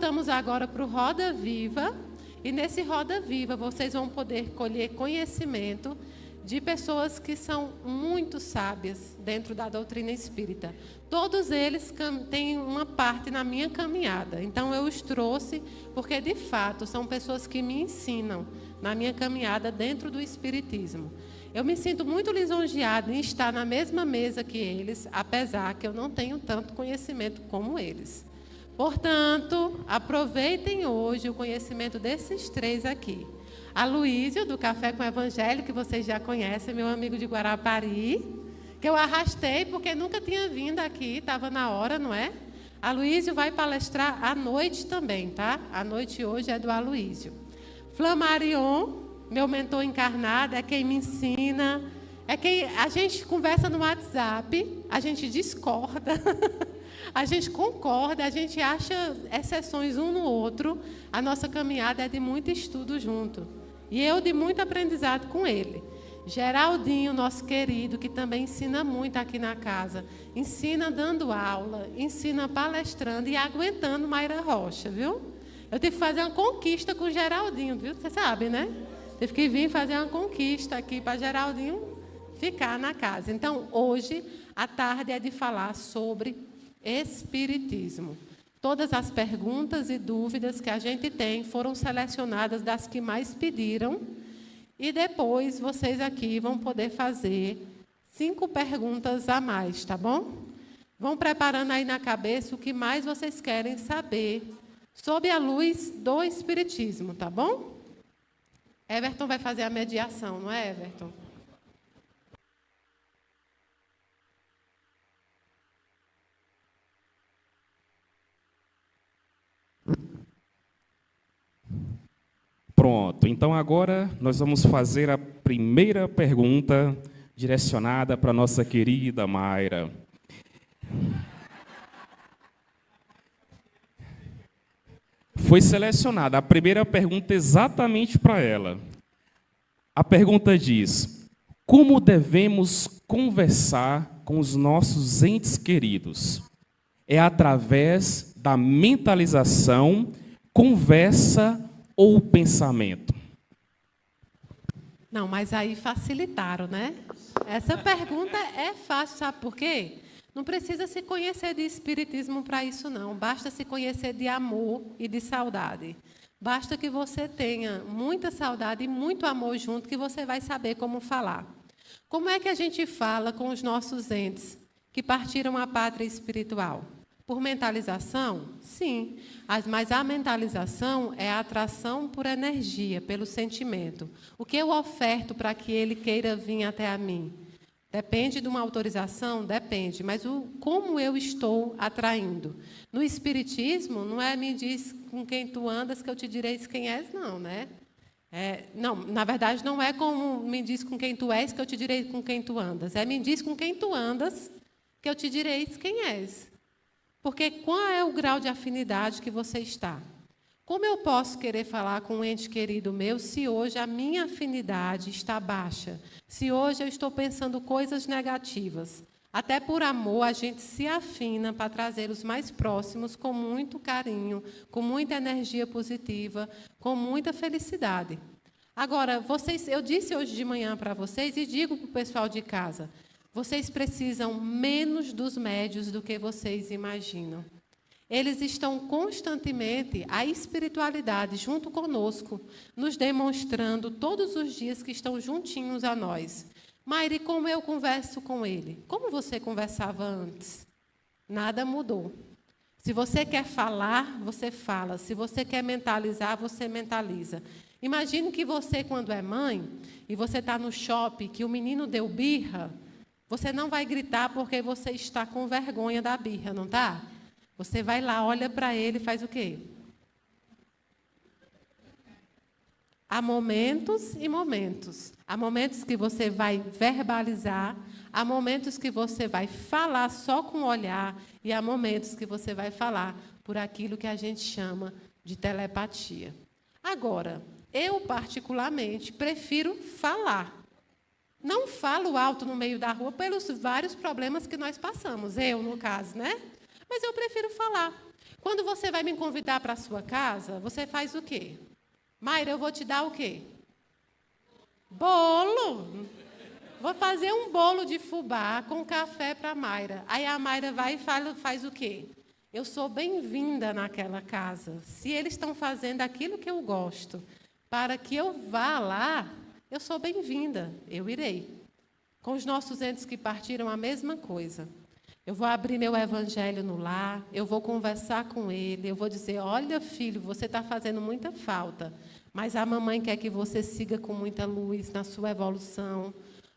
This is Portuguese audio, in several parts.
Voltamos agora para o Roda Viva. E nesse Roda Viva vocês vão poder colher conhecimento de pessoas que são muito sábias dentro da doutrina espírita. Todos eles têm uma parte na minha caminhada. Então eu os trouxe porque, de fato, são pessoas que me ensinam na minha caminhada dentro do espiritismo. Eu me sinto muito lisonjeada em estar na mesma mesa que eles, apesar que eu não tenho tanto conhecimento como eles. Portanto, aproveitem hoje o conhecimento desses três aqui. Aloísio, do Café com Evangelho, que vocês já conhecem, meu amigo de Guarapari, que eu arrastei porque nunca tinha vindo aqui, estava na hora, não é? Aloísio vai palestrar à noite também, tá? A noite hoje é do Aloísio. Flamarion, meu mentor encarnado, é quem me ensina, é quem a gente conversa no WhatsApp, a gente discorda, a gente concorda, a gente acha exceções um no outro, a nossa caminhada é de muito estudo junto. E eu de muito aprendizado com ele. Geraldinho, nosso querido, que também ensina muito aqui na casa. Ensina dando aula, ensina palestrando e aguentando Mayra Rocha, viu? Eu tive que fazer uma conquista com o Geraldinho, viu? Você sabe, né? Tive que vir fazer uma conquista aqui para Geraldinho ficar na casa. Então, hoje, a tarde é de falar sobre espiritismo. Todas as perguntas e dúvidas que a gente tem foram selecionadas das que mais pediram. E depois vocês aqui vão poder fazer 5 perguntas a mais, tá bom? Vão preparando aí na cabeça o que mais vocês querem saber sob a luz do espiritismo, tá bom? Everton vai fazer a mediação, não é, Everton? Pronto, então agora nós vamos fazer a primeira pergunta direcionada para a nossa querida Mayra. Foi selecionada a primeira pergunta exatamente para ela. A pergunta diz: como devemos conversar com os nossos entes queridos? É através da mentalização, conversa ou pensamento? Não, mas aí facilitaram, né? Essa pergunta é fácil, sabe por quê? Não precisa se conhecer de espiritismo para isso, não. Basta se conhecer de amor e de saudade. Basta que você tenha muita saudade e muito amor junto, que você vai saber como falar. Como é que a gente fala com os nossos entes que partiram à pátria espiritual? Por mentalização? Sim. Mas a mentalização é a atração por energia, pelo sentimento. O que eu oferto para que ele queira vir até a mim? Depende de uma autorização? Depende. Mas como eu estou atraindo? No espiritismo, não é me diz com quem tu andas que eu te direi quem és, não, né? Não, na verdade, não é como me diz com quem tu és que eu te direi com quem tu andas. É me diz com quem tu andas que eu te direi quem és. Porque qual é o grau de afinidade que você está? Como eu posso querer falar com um ente querido meu se hoje a minha afinidade está baixa? Se hoje eu estou pensando coisas negativas? Até por amor, a gente se afina para trazer os mais próximos com muito carinho, com muita energia positiva, com muita felicidade. Agora, eu disse hoje de manhã para vocês e digo para o pessoal de casa, vocês precisam menos dos médios do que vocês imaginam. Eles estão constantemente, a espiritualidade, junto conosco, nos demonstrando todos os dias que estão juntinhos a nós. Mayra, como eu converso com ele? Como você conversava antes? Nada mudou. Se você quer falar, você fala. Se você quer mentalizar, você mentaliza. Imagine que você, quando é mãe, e você está no shopping, que o menino deu birra, você não vai gritar porque você está com vergonha da birra, não está? Você vai lá, olha para ele e faz o quê? Há momentos e momentos. Há momentos que você vai verbalizar, há momentos que você vai falar só com o olhar e há momentos que você vai falar por aquilo que a gente chama de telepatia. Agora, eu particularmente prefiro falar. Não falo alto no meio da rua pelos vários problemas que nós passamos, eu, no caso, né? Mas eu prefiro falar. Quando você vai me convidar para a sua casa, você faz o quê? Mayra, eu vou te dar o quê? Bolo. Vou fazer um bolo de fubá com café para a Mayra. Aí a Mayra vai e faz o quê? Eu sou bem-vinda naquela casa. Se eles estão fazendo aquilo que eu gosto, para que eu vá lá, eu sou bem-vinda, eu irei. Com os nossos entes que partiram, a mesma coisa. Eu vou abrir meu evangelho no lar, eu vou conversar com ele, eu vou dizer, olha, filho, você está fazendo muita falta, mas a mamãe quer que você siga com muita luz na sua evolução.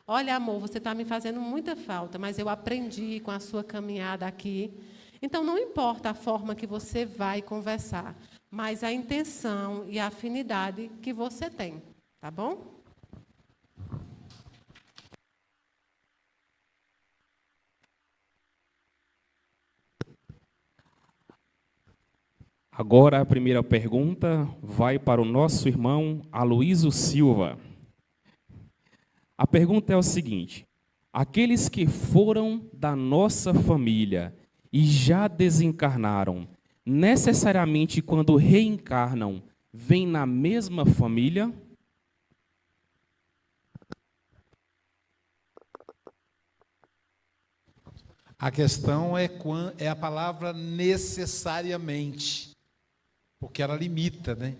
Olha, amor, você está me fazendo muita falta, mas eu aprendi com a sua caminhada aqui. Então, não importa a forma que você vai conversar, mas a intenção e a afinidade que você tem, tá bom? Agora a primeira pergunta vai para o nosso irmão Aloísio Silva. A pergunta é o seguinte: aqueles que foram da nossa família e já desencarnaram, necessariamente quando reencarnam, vêm na mesma família? A questão é a palavra necessariamente, porque ela limita, né?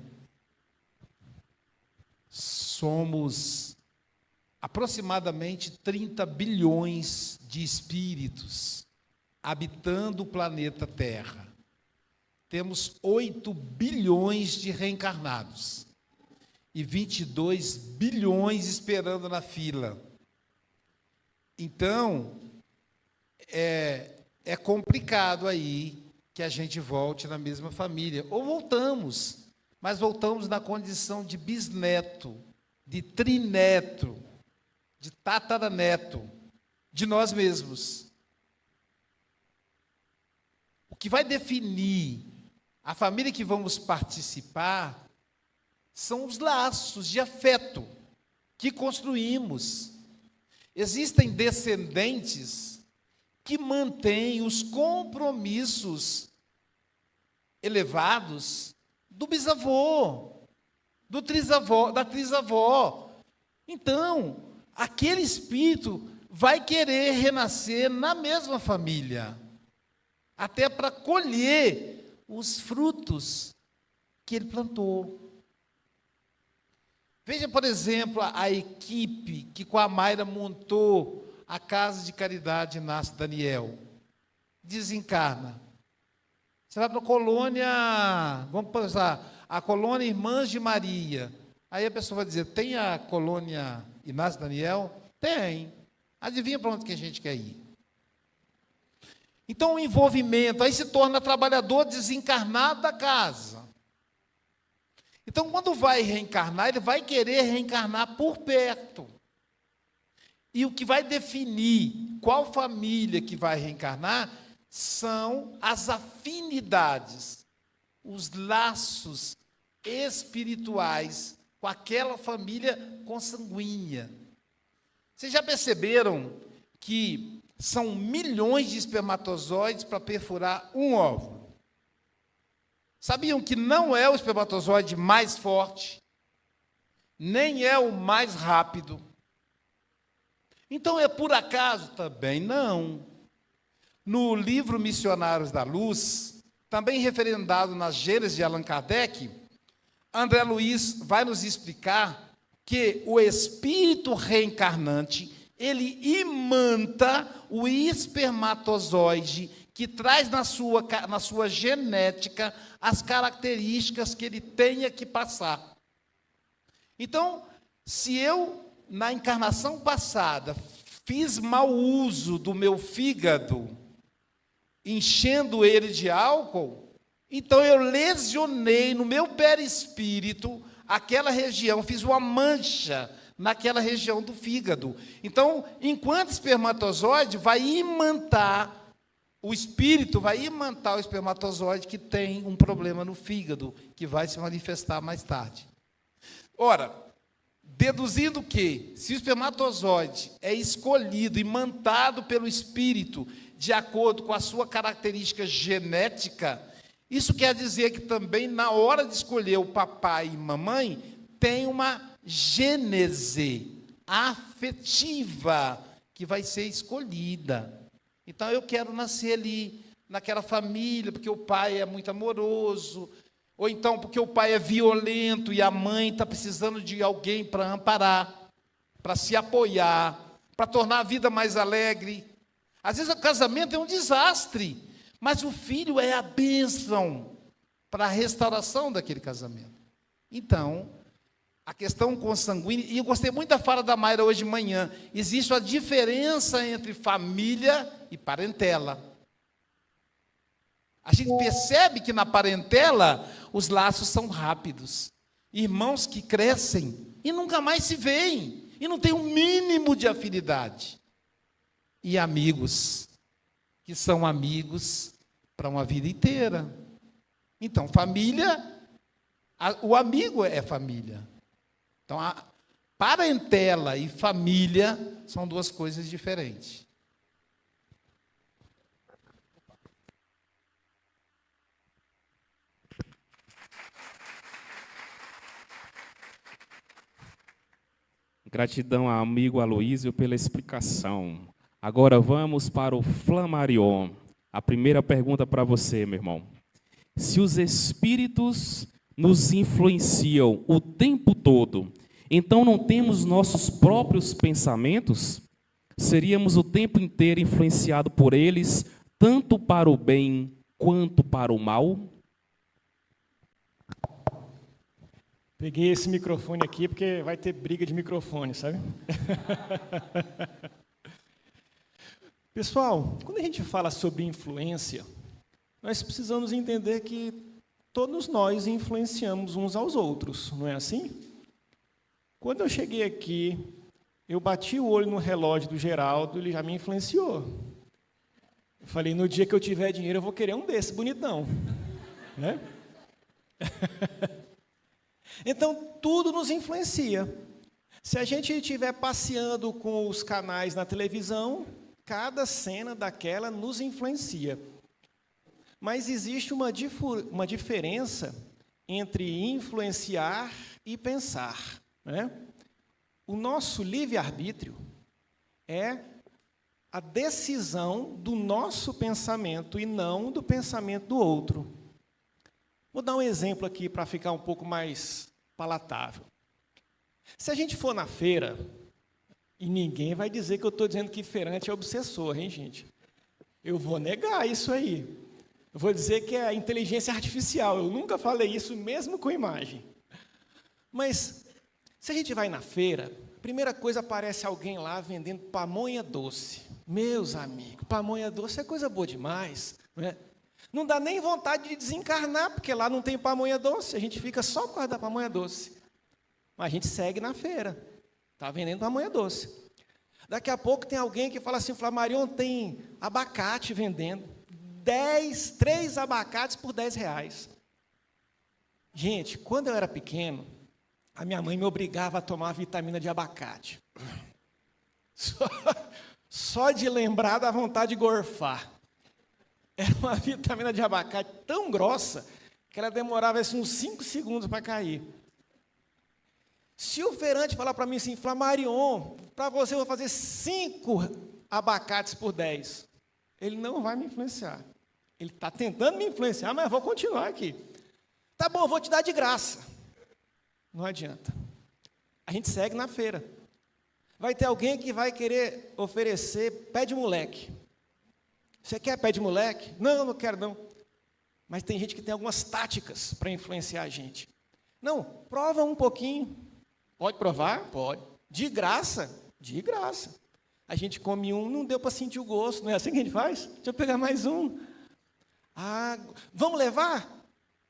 Somos aproximadamente 30 bilhões de espíritos habitando o planeta Terra. Temos 8 bilhões de reencarnados e 22 bilhões esperando na fila. Então, é complicado aí que a gente volte na mesma família. Ou voltamos, mas voltamos na condição de bisneto, de trineto, de tataraneto, de nós mesmos. O que vai definir a família que vamos participar são os laços de afeto que construímos. Existem descendentes que mantêm os compromissos elevados do bisavô, do trisavô, da trisavó. Então, aquele espírito vai querer renascer na mesma família, até para colher os frutos que ele plantou. Veja, por exemplo, a equipe que com a Mayra montou a Casa de Caridade Inácio Daniel. Desencarna. Você vai para a colônia, vamos pensar, a colônia Irmãs de Maria. Aí a pessoa vai dizer, tem a colônia Inácio Daniel? Tem. Adivinha para onde que a gente quer ir? Então o envolvimento, aí se torna trabalhador desencarnado da casa. Então quando vai reencarnar, ele vai querer reencarnar por perto. E o que vai definir qual família que vai reencarnar são as afinidades, os laços espirituais com aquela família consanguínea. Vocês já perceberam que são milhões de espermatozoides para perfurar um óvulo? Sabiam que não é o espermatozoide mais forte, nem é o mais rápido? Então é por acaso? Também não. No livro Missionários da Luz, também referendado nas Gênesis de Allan Kardec, André Luiz vai nos explicar que o espírito reencarnante, ele imanta o espermatozoide que traz na sua genética as características que ele tenha que passar. Então, se eu na encarnação passada, fiz mau uso do meu fígado, enchendo ele de álcool, então eu lesionei no meu perispírito aquela região, fiz uma mancha naquela região do fígado. Então, enquanto espermatozoide, vai imantar, o espírito vai imantar o espermatozoide que tem um problema no fígado, que vai se manifestar mais tarde. Ora, deduzindo que, se o espermatozoide é escolhido, imantado pelo espírito, de acordo com a sua característica genética, Isso quer dizer que também, na hora de escolher o papai e mamãe, tem uma gênese afetiva que vai ser escolhida. Então, eu quero nascer ali, naquela família, porque o pai é muito amoroso, ou então porque o pai é violento e a mãe está precisando de alguém para amparar, para se apoiar, para tornar a vida mais alegre. Às vezes o casamento é um desastre, mas o filho é a bênção para a restauração daquele casamento. Então, a questão consanguínea, e eu gostei muito da fala da Mayra hoje de manhã, existe a diferença entre família e parentela. A gente percebe que na parentela os laços são rápidos. Irmãos que crescem e nunca mais se veem, e não tem um mínimo de afinidade. E amigos, que são amigos para uma vida inteira. Então, família, o amigo é família. Então, a parentela e família são duas coisas diferentes. Gratidão ao amigo Aloísio pela explicação. Agora vamos para o Flamarion. A primeira pergunta para você, meu irmão. Se os espíritos nos influenciam o tempo todo, então não temos nossos próprios pensamentos? Seríamos o tempo inteiro influenciado por eles, tanto para o bem quanto para o mal? Peguei esse microfone aqui porque vai ter briga de microfone, sabe? Pessoal, quando a gente fala sobre influência, nós precisamos entender que todos nós influenciamos uns aos outros, não é assim? Quando eu cheguei aqui, eu bati o olho no relógio do Geraldo, ele já me influenciou. Eu falei, no dia que eu tiver dinheiro, eu vou querer um desse bonitão, né? Então, tudo nos influencia. Se a gente estiver passeando com os canais na televisão, cada cena daquela nos influencia. Mas existe uma diferença entre influenciar e pensar, né? O nosso livre-arbítrio é a decisão do nosso pensamento e não do pensamento do outro. Vou dar um exemplo aqui para ficar um pouco mais palatável. Se a gente for na feira, e ninguém vai dizer que eu estou dizendo que feirante é obsessor, hein, gente? Eu vou negar isso aí. Eu vou dizer que é inteligência artificial. Eu nunca falei isso, mesmo com imagem. Mas, se a gente vai na feira, primeira coisa, aparece alguém lá vendendo pamonha doce. Meus amigos, pamonha doce é coisa boa demais, não é? Não dá nem vontade de desencarnar, porque lá não tem pamonha doce, a gente fica só por causa da pamonha doce. Mas a gente segue na feira, está vendendo pamonha doce. Daqui a pouco tem alguém que fala assim, Flamarion, tem abacate vendendo. 3 abacates por R$10. Gente, quando eu era pequeno, a minha mãe me obrigava a tomar vitamina de abacate. Só de lembrar dá vontade de gorfar. Era uma vitamina de abacate tão grossa que ela demorava assim, uns 5 segundos para cair. Se o feirante falar para mim assim, Flamarion, para você eu vou fazer 5 abacates por 10, ele não vai me influenciar. Ele está tentando me influenciar, mas eu vou continuar aqui. Tá bom, eu vou te dar de graça. Não adianta. A gente segue na feira. Vai ter alguém que vai querer oferecer pé de moleque. Você quer pé de moleque? Não, não quero não. Mas tem gente que tem algumas táticas para influenciar a gente. Não, prova um pouquinho. Pode provar? Pode. De graça? De graça. A gente come um, não deu para sentir o gosto. Não é assim que a gente faz? Deixa eu pegar mais um. Ah, vamos levar?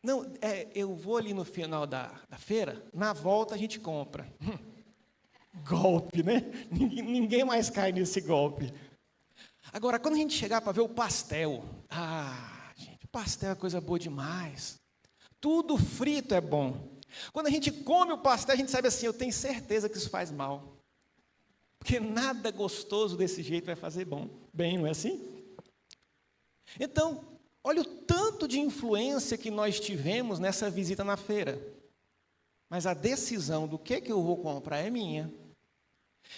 Não, eu vou ali no final da feira, na volta a gente compra. Golpe, né? Ninguém mais cai nesse golpe. Agora, quando a gente chegar para ver o pastel, gente, o pastel é coisa boa demais. Tudo frito é bom. Quando a gente come o pastel, a gente sabe assim, eu tenho certeza que isso faz mal. Porque nada gostoso desse jeito vai fazer bem, não é assim? Então, Olha o tanto de influência que nós tivemos nessa visita na feira. Mas a decisão do que eu vou comprar é minha.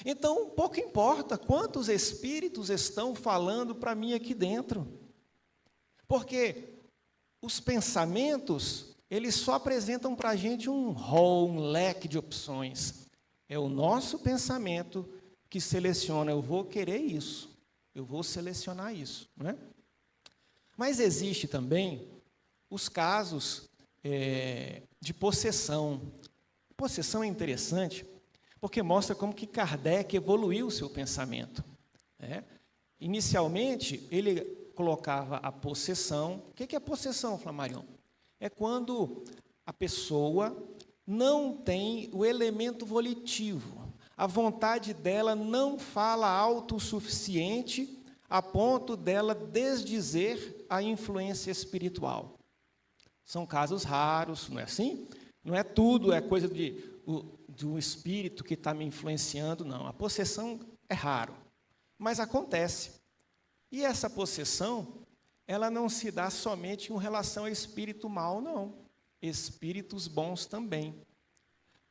Então, pouco importa quantos espíritos estão falando para mim aqui dentro. Porque os pensamentos, eles só apresentam para a gente um rol, um leque de opções. É o nosso pensamento que seleciona, eu vou querer isso, eu vou selecionar isso. Não é? Mas existe também os casos de possessão. Possessão é interessante, porque mostra como que Kardec evoluiu o seu pensamento. Inicialmente, ele colocava a possessão. O que é possessão, Flamarion? É quando a pessoa não tem o elemento volitivo. A vontade dela não fala alto o suficiente a ponto dela desdizer a influência espiritual. São casos raros, não é assim? Não é tudo, é coisa do espírito que está me influenciando, não. A possessão é raro, mas acontece. E essa possessão, ela não se dá somente em relação ao espírito mau, não. Espíritos bons também.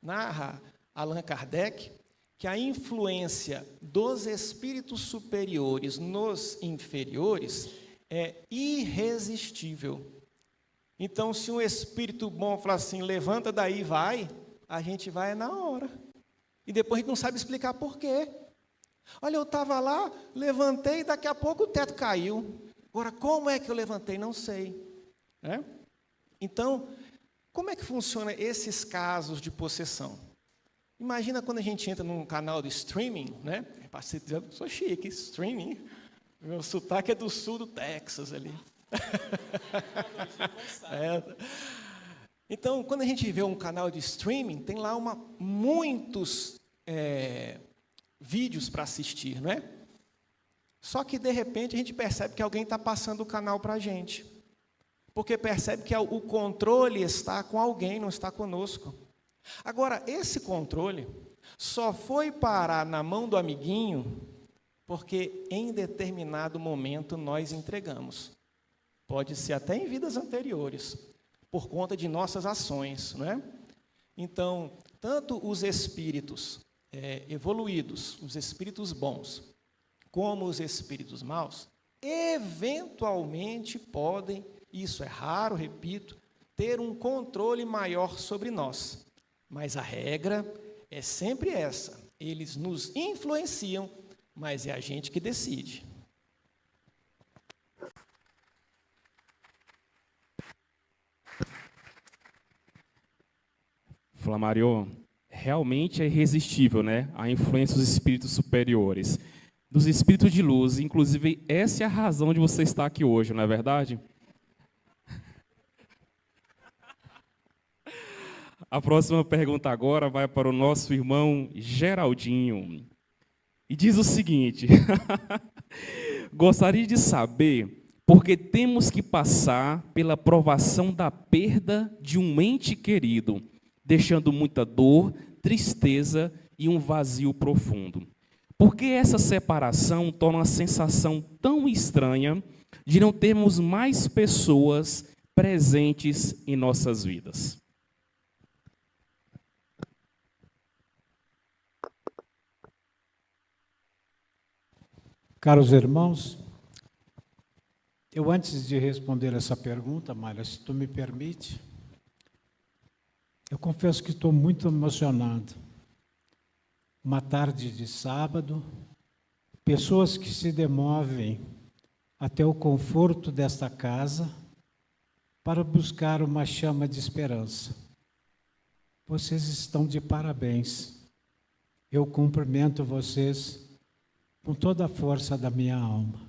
Narra Allan Kardec que a influência dos espíritos superiores nos inferiores é irresistível. Então, se um espírito bom falar assim, levanta daí e vai, a gente vai na hora. E depois a gente não sabe explicar por quê. Olha, eu estava lá, levantei e daqui a pouco o teto caiu. Agora, como é que eu levantei? Não sei. Então, como é que funciona esses casos de possessão? Imagina quando a gente entra num canal de streaming, né? Eu sou chique, streaming. Meu sotaque é do sul do Texas ali. Então, quando a gente vê um canal de streaming, tem lá muitos vídeos para assistir, não é? Só que, de repente, a gente percebe que alguém está passando o canal para a gente. Porque percebe que o controle está com alguém, não está conosco. Agora, esse controle só foi parar na mão do amiguinho porque, em determinado momento, nós entregamos. Pode ser até em vidas anteriores, por conta de nossas ações, não é? Então, tanto os espíritos evoluídos, os espíritos bons, como os espíritos maus, eventualmente podem, isso é raro, repito, ter um controle maior sobre nós. Mas a regra é sempre essa, eles nos influenciam, mas é a gente que decide. Flamarion, realmente é irresistível, né? A influência dos espíritos superiores, dos espíritos de luz. Inclusive, essa é a razão de você estar aqui hoje, não é verdade? A próxima pergunta agora vai para o nosso irmão Geraldinho. E diz o seguinte: gostaria de saber por que temos que passar pela provação da perda de um ente querido, deixando muita dor, tristeza e um vazio profundo. Por que essa separação torna a sensação tão estranha de não termos mais pessoas presentes em nossas vidas? Caros irmãos, eu antes de responder essa pergunta, Mayra, se tu me permite, eu confesso que estou muito emocionado. Uma tarde de sábado, pessoas que se demovem até o conforto desta casa para buscar uma chama de esperança. Vocês estão de parabéns. Eu cumprimento vocês com toda a força da minha alma.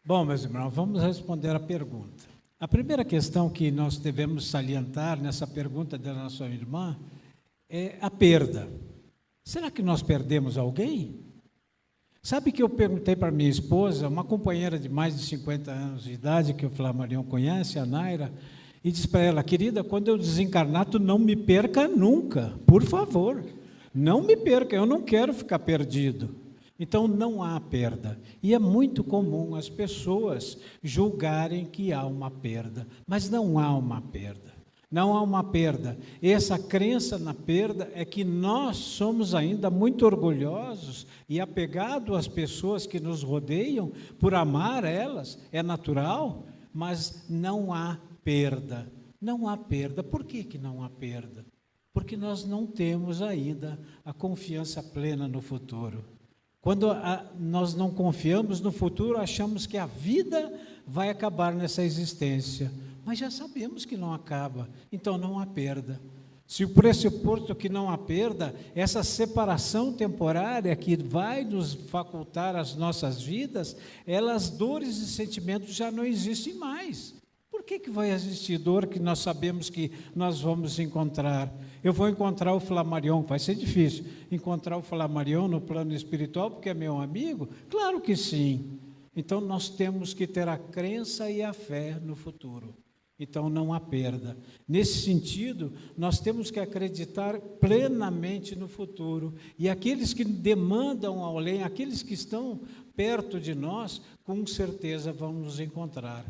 Bom, meus irmãos, vamos responder a pergunta. A primeira questão que nós devemos salientar nessa pergunta da nossa irmã é a perda. Será que nós perdemos alguém? Sabe que eu perguntei para minha esposa, uma companheira de mais de 50 anos de idade, que o Flamarion conhece, a Naira, e disse para ela: querida, quando eu desencarnar, tu não me perca nunca, por favor. Não me perca, eu não quero ficar perdido. Então não há perda. E é muito comum as pessoas julgarem que há uma perda, mas não há uma perda. Não há uma perda. Essa crença na perda é que nós somos ainda muito orgulhosos e apegados às pessoas que nos rodeiam, por amar elas, é natural, mas não há perda. Não há perda. Por que não há perda? Porque nós não temos ainda a confiança plena no futuro. Quando nós não confiamos no futuro, achamos que a vida vai acabar nessa existência. Mas já sabemos que não acaba, então não há perda. Se o pressuposto que não há perda, essa separação temporária que vai nos facultar as nossas vidas, as dores e sentimentos já não existem mais. Por que vai existir dor que nós sabemos que nós vamos encontrar? Eu vou encontrar o Flammarion, vai ser difícil encontrar o Flammarion no plano espiritual, porque é meu amigo? Claro que sim. Então nós temos que ter a crença e a fé no futuro. Então não há perda. Nesse sentido, nós temos que acreditar plenamente no futuro. E aqueles que demandam além, aqueles que estão perto de nós, com certeza vão nos encontrar.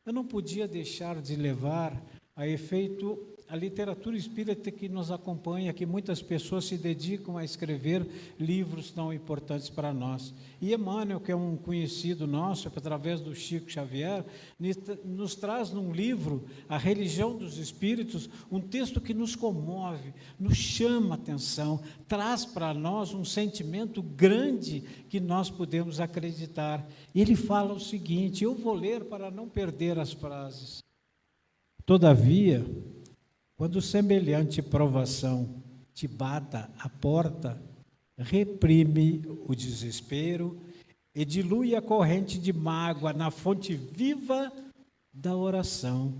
Eu não podia deixar de levar a efeito a literatura espírita que nos acompanha, que muitas pessoas se dedicam a escrever livros tão importantes para nós. E Emmanuel, que é um conhecido nosso, através do Chico Xavier, nos traz num livro, A Religião dos Espíritos, um texto que nos comove, nos chama a atenção, traz para nós um sentimento grande que nós podemos acreditar. Ele fala o seguinte, eu vou ler para não perder as frases. Todavia, quando semelhante provação te bata à porta, reprime o desespero e dilui a corrente de mágoa na fonte viva da oração.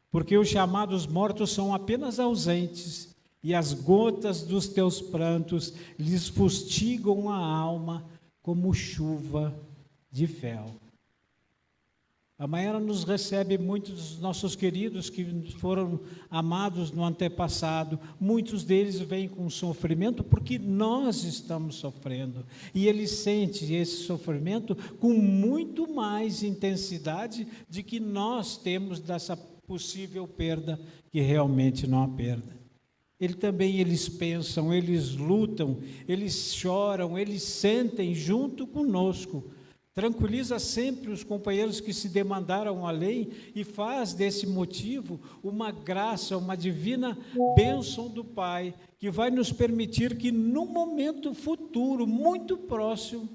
Porque os chamados mortos são apenas ausentes e as gotas dos teus prantos lhes fustigam a alma como chuva de fel. A Maiara nos recebe muitos dos nossos queridos que foram amados no antepassado. Muitos deles vêm com sofrimento porque nós estamos sofrendo. E ele sente esse sofrimento com muito mais intensidade de que nós temos dessa possível perda, que realmente não há perda. Eles pensam, eles lutam, eles choram, eles sentem junto conosco. Tranquiliza sempre os companheiros que se demandaram além e faz desse motivo uma graça, uma divina bênção do Pai, que vai nos permitir que no momento futuro, muito próximo,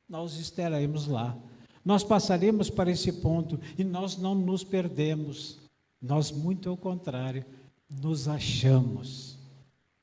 nós estaremos lá. Nós passaremos para esse ponto e nós não nos perdemos. Nós, muito ao contrário, nos achamos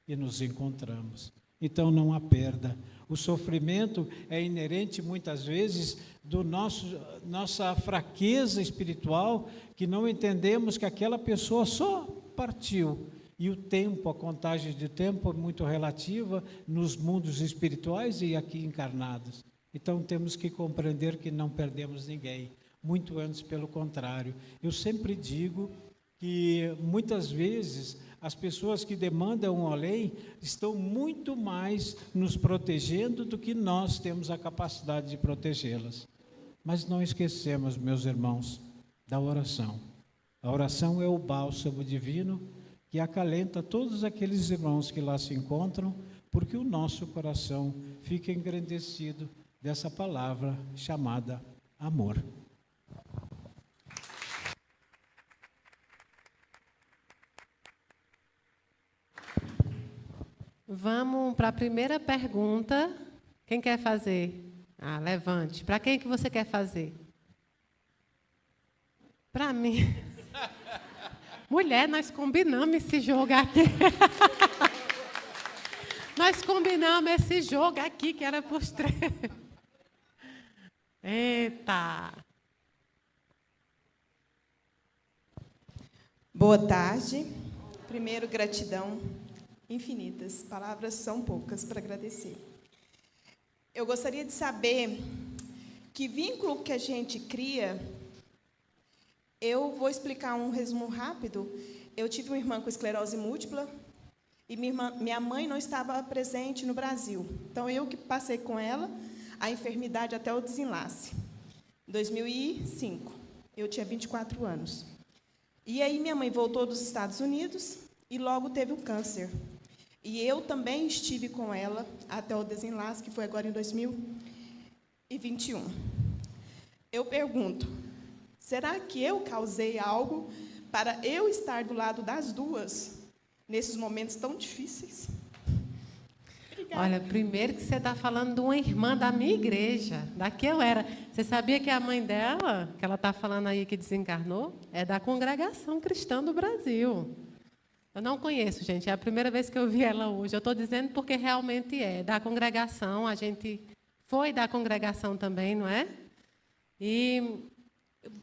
e nos encontramos. Então não há perda. O sofrimento é inerente, muitas vezes, do nossa fraqueza espiritual, que não entendemos que aquela pessoa só partiu. E o tempo, a contagem de tempo é muito relativa nos mundos espirituais e aqui encarnados. Então temos que compreender que não perdemos ninguém, muito antes pelo contrário. Eu sempre digo que muitas vezes as pessoas que demandam o além estão muito mais nos protegendo do que nós temos a capacidade de protegê-las. Mas não esquecemos, meus irmãos, da oração. A oração é o bálsamo divino que acalenta todos aqueles irmãos que lá se encontram, porque o nosso coração fica engrandecido dessa palavra chamada amor. Vamos para a primeira pergunta. Quem quer fazer? Levante. Para quem que você quer fazer? Para mim. Mulher, nós combinamos esse jogo aqui. Nós combinamos esse jogo aqui, que era para os três. Eita! Boa tarde. Primeiro, gratidão infinitas. Palavras são poucas para agradecer. Eu gostaria de saber que vínculo que a gente cria. Eu vou explicar um resumo rápido. Eu tive uma irmã com esclerose múltipla e minha mãe não estava presente no Brasil. Então, eu que passei com ela a enfermidade até o desenlace. Em 2005, eu tinha 24 anos. E aí minha mãe voltou dos Estados Unidos e logo teve um câncer. E eu também estive com ela até o desenlace, que foi agora em 2021. Eu pergunto, será que eu causei algo para eu estar do lado das duas nesses momentos tão difíceis? Obrigada. Olha, primeiro que você está falando de uma irmã da minha igreja, da que eu era. Você sabia que a mãe dela, que ela está falando aí que desencarnou, é da Congregação Cristã do Brasil. Eu não conheço, gente, é a primeira vez que eu vi ela hoje. Eu estou dizendo porque realmente é da congregação, a gente foi da congregação também, não é? E,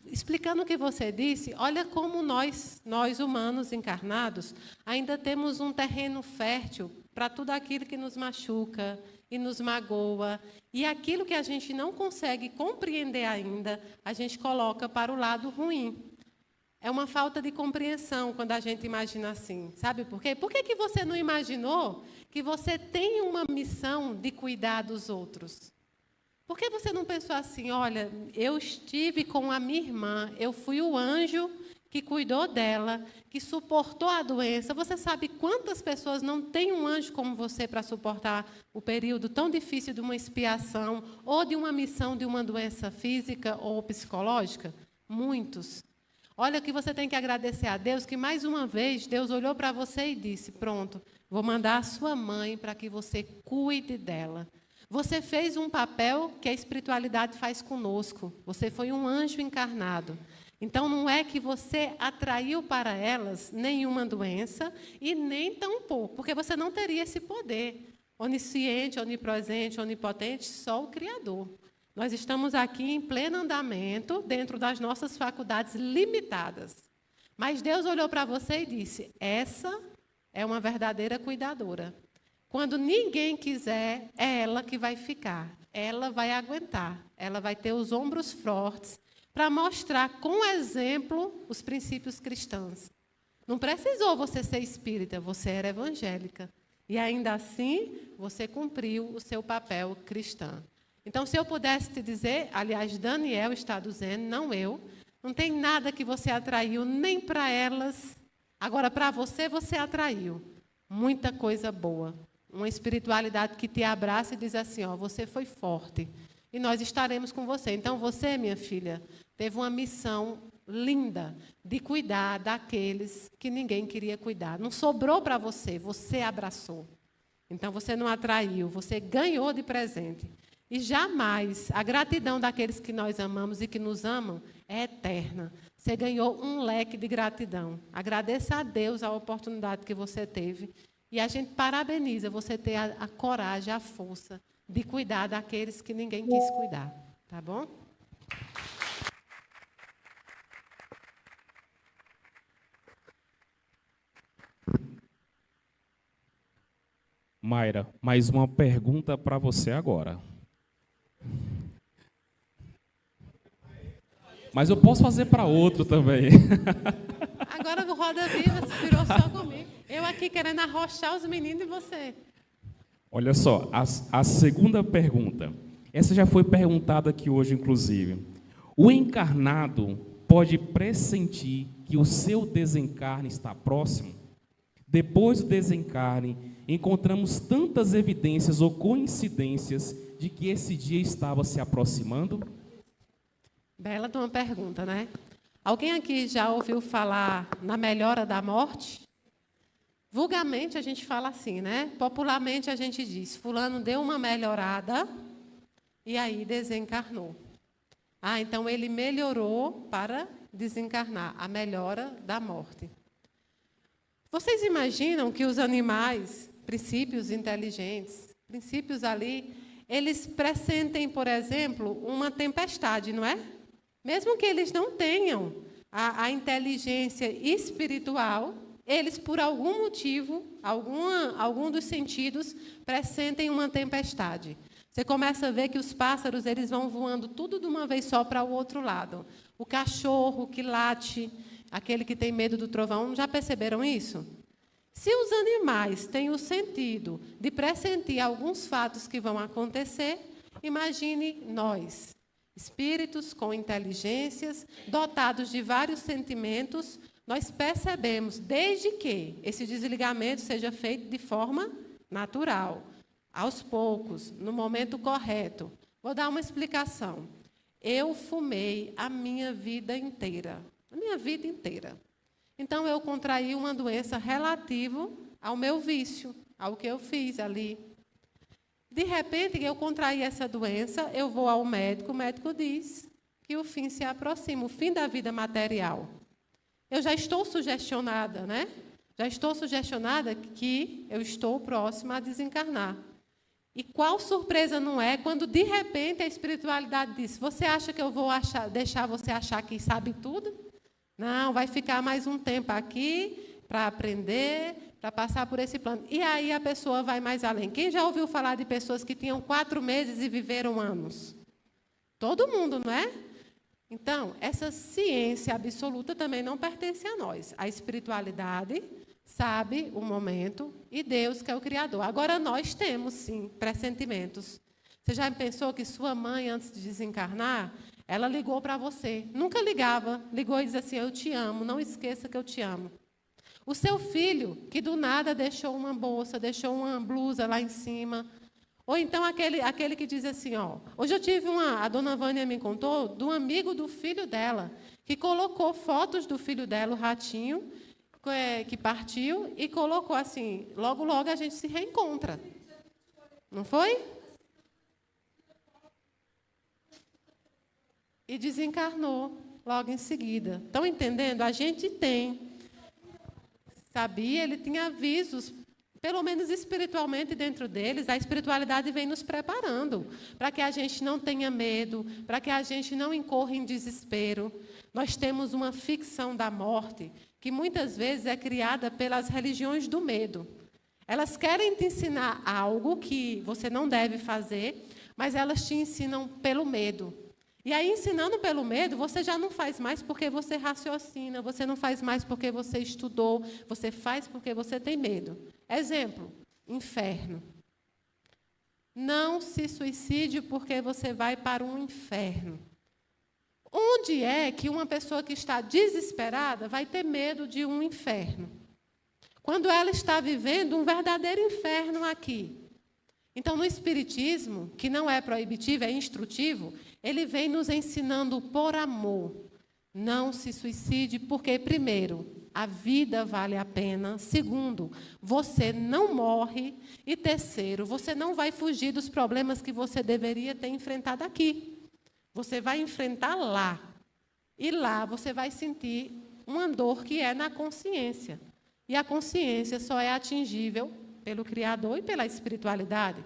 explicando o que você disse, olha como nós humanos encarnados, ainda temos um terreno fértil para tudo aquilo que nos machuca e nos magoa. E aquilo que a gente não consegue compreender ainda, a gente coloca para o lado ruim. É uma falta de compreensão quando a gente imagina assim. Sabe por quê? Por que você não imaginou que você tem uma missão de cuidar dos outros? Por que você não pensou assim, olha, eu estive com a minha irmã, eu fui o anjo que cuidou dela, que suportou a doença. Você sabe quantas pessoas não têm um anjo como você para suportar o período tão difícil de uma expiação ou de uma missão de uma doença física ou psicológica? Muitos. Olha que você tem que agradecer a Deus, que mais uma vez Deus olhou para você e disse, pronto, vou mandar a sua mãe para que você cuide dela. Você fez um papel que a espiritualidade faz conosco. Você foi um anjo encarnado. Então, não é que você atraiu para elas nenhuma doença e nem tampouco, porque você não teria esse poder. Onisciente, onipresente, onipotente, só o Criador. Nós estamos aqui em pleno andamento, dentro das nossas faculdades limitadas. Mas Deus olhou para você e disse, essa é uma verdadeira cuidadora. Quando ninguém quiser, é ela que vai ficar. Ela vai aguentar. Ela vai ter os ombros fortes para mostrar com exemplo os princípios cristãos. Não precisou você ser espírita, você era evangélica. E ainda assim, você cumpriu o seu papel cristão. Então, se eu pudesse te dizer, aliás, Daniel está dizendo, não eu, não tem nada que você atraiu nem para elas. Agora, para você, você atraiu muita coisa boa. Uma espiritualidade que te abraça e diz assim, ó, você foi forte e nós estaremos com você. Então, você, minha filha, teve uma missão linda de cuidar daqueles que ninguém queria cuidar. Não sobrou para você, você abraçou. Então, você não atraiu, você ganhou de presente. E jamais a gratidão daqueles que nós amamos e que nos amam é eterna. Você ganhou um leque de gratidão. Agradeça a Deus a oportunidade que você teve. E a gente parabeniza você ter a coragem, a força de cuidar daqueles que ninguém quis cuidar. Tá bom? Mayra, mais uma pergunta para você agora. Mas eu posso fazer para outro também. Agora o Roda Viva se virou só comigo. Eu aqui querendo arrochar os meninos e você. Olha só, a segunda pergunta. Essa já foi perguntada aqui hoje, inclusive. O encarnado pode pressentir que o seu desencarne está próximo? Depois do desencarne, encontramos tantas evidências ou coincidências de que esse dia estava se aproximando? Bela de uma pergunta, né? Alguém aqui já ouviu falar na melhora da morte? Vulgarmente a gente fala assim, né? Popularmente a gente diz, fulano deu uma melhorada e aí desencarnou. Ah, então ele melhorou para desencarnar, a melhora da morte. Vocês imaginam que os animais, princípios inteligentes, princípios ali, eles pressentem, por exemplo, uma tempestade, não é? Mesmo que eles não tenham a inteligência espiritual, eles, por algum motivo, algum dos sentidos, pressentem uma tempestade. Você começa a ver que os pássaros eles vão voando tudo de uma vez só para o outro lado. O cachorro que late, aquele que tem medo do trovão, já perceberam isso? Se os animais têm o sentido de pressentir alguns fatos que vão acontecer, imagine nós, espíritos com inteligências, dotados de vários sentimentos, nós percebemos, desde que esse desligamento seja feito de forma natural, aos poucos, no momento correto. Vou dar uma explicação. Eu fumei a minha vida inteira. Então, eu contraí uma doença relativa ao meu vício, ao que eu fiz ali. De repente, eu contraí essa doença, eu vou ao médico, o médico diz que o fim se aproxima, o fim da vida material. Eu já estou sugestionada, né? Já estou sugestionada que eu estou próxima a desencarnar. E qual surpresa não é quando, de repente, a espiritualidade diz: você acha que eu vou deixar você achar que sabe tudo? Não, vai ficar mais um tempo aqui para aprender, para passar por esse plano. E aí a pessoa vai mais além. Quem já ouviu falar de pessoas que tinham 4 meses e viveram anos? Todo mundo, não é? Então, essa ciência absoluta também não pertence a nós. A espiritualidade sabe o momento e Deus que é o Criador. Agora, nós temos, sim, pressentimentos. Você já pensou que sua mãe, antes de desencarnar, ela ligou para você? Nunca ligava. Ligou e dizia assim: eu te amo, não esqueça que eu te amo. O seu filho, que do nada deixou uma bolsa, deixou uma blusa lá em cima. Ou então aquele que diz assim, ó, hoje eu tive a dona Vânia me contou, de um amigo do filho dela, que colocou fotos do filho dela, o ratinho, que partiu, e colocou assim, logo, logo a gente se reencontra. Não foi? E desencarnou logo em seguida. Estão entendendo? A gente tem. Sabia? Ele tinha avisos, pelo menos espiritualmente dentro deles. A espiritualidade vem nos preparando para que a gente não tenha medo, para que a gente não incorra em desespero. Nós temos uma ficção da morte que muitas vezes é criada pelas religiões do medo. Elas querem te ensinar algo que você não deve fazer, mas elas te ensinam pelo medo. E aí, ensinando pelo medo, você já não faz mais porque você raciocina, você não faz mais porque você estudou, você faz porque você tem medo. Exemplo, inferno. Não se suicide porque você vai para um inferno. Onde é que uma pessoa que está desesperada vai ter medo de um inferno? Quando ela está vivendo um verdadeiro inferno aqui. Então, no Espiritismo, que não é proibitivo, é instrutivo, ele vem nos ensinando por amor. Não se suicide, porque, primeiro, a vida vale a pena. Segundo, você não morre. E terceiro, você não vai fugir dos problemas que você deveria ter enfrentado aqui. Você vai enfrentar lá. E lá você vai sentir uma dor que é na consciência. E a consciência só é atingível pelo Criador e pela espiritualidade.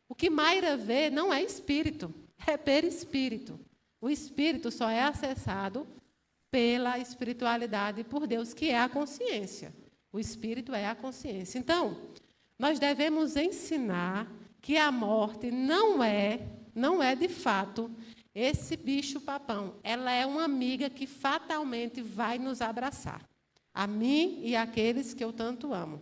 O que Mayra vê não é espírito, é perispírito. O espírito só é acessado pela espiritualidade e por Deus, que é a consciência. O espírito é a consciência. Então, nós devemos ensinar que a morte não é de fato esse bicho-papão. Ela é uma amiga que fatalmente vai nos abraçar. A mim e àqueles que eu tanto amo.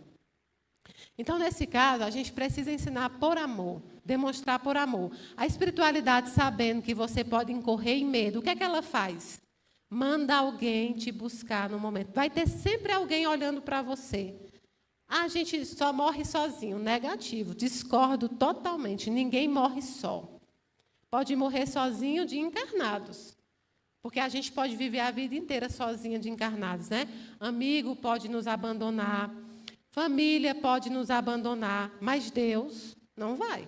Então, nesse caso, a gente precisa ensinar por amor, demonstrar por amor. A espiritualidade, sabendo que você pode incorrer em medo, o que é que ela faz? Manda alguém te buscar no momento. Vai ter sempre alguém olhando para você. A gente só morre sozinho. Negativo, discordo totalmente. Ninguém morre só. Pode morrer sozinho de encarnados. Porque a gente pode viver a vida inteira sozinha de encarnados, né? Amigo pode nos abandonar, família pode nos abandonar, mas Deus não vai.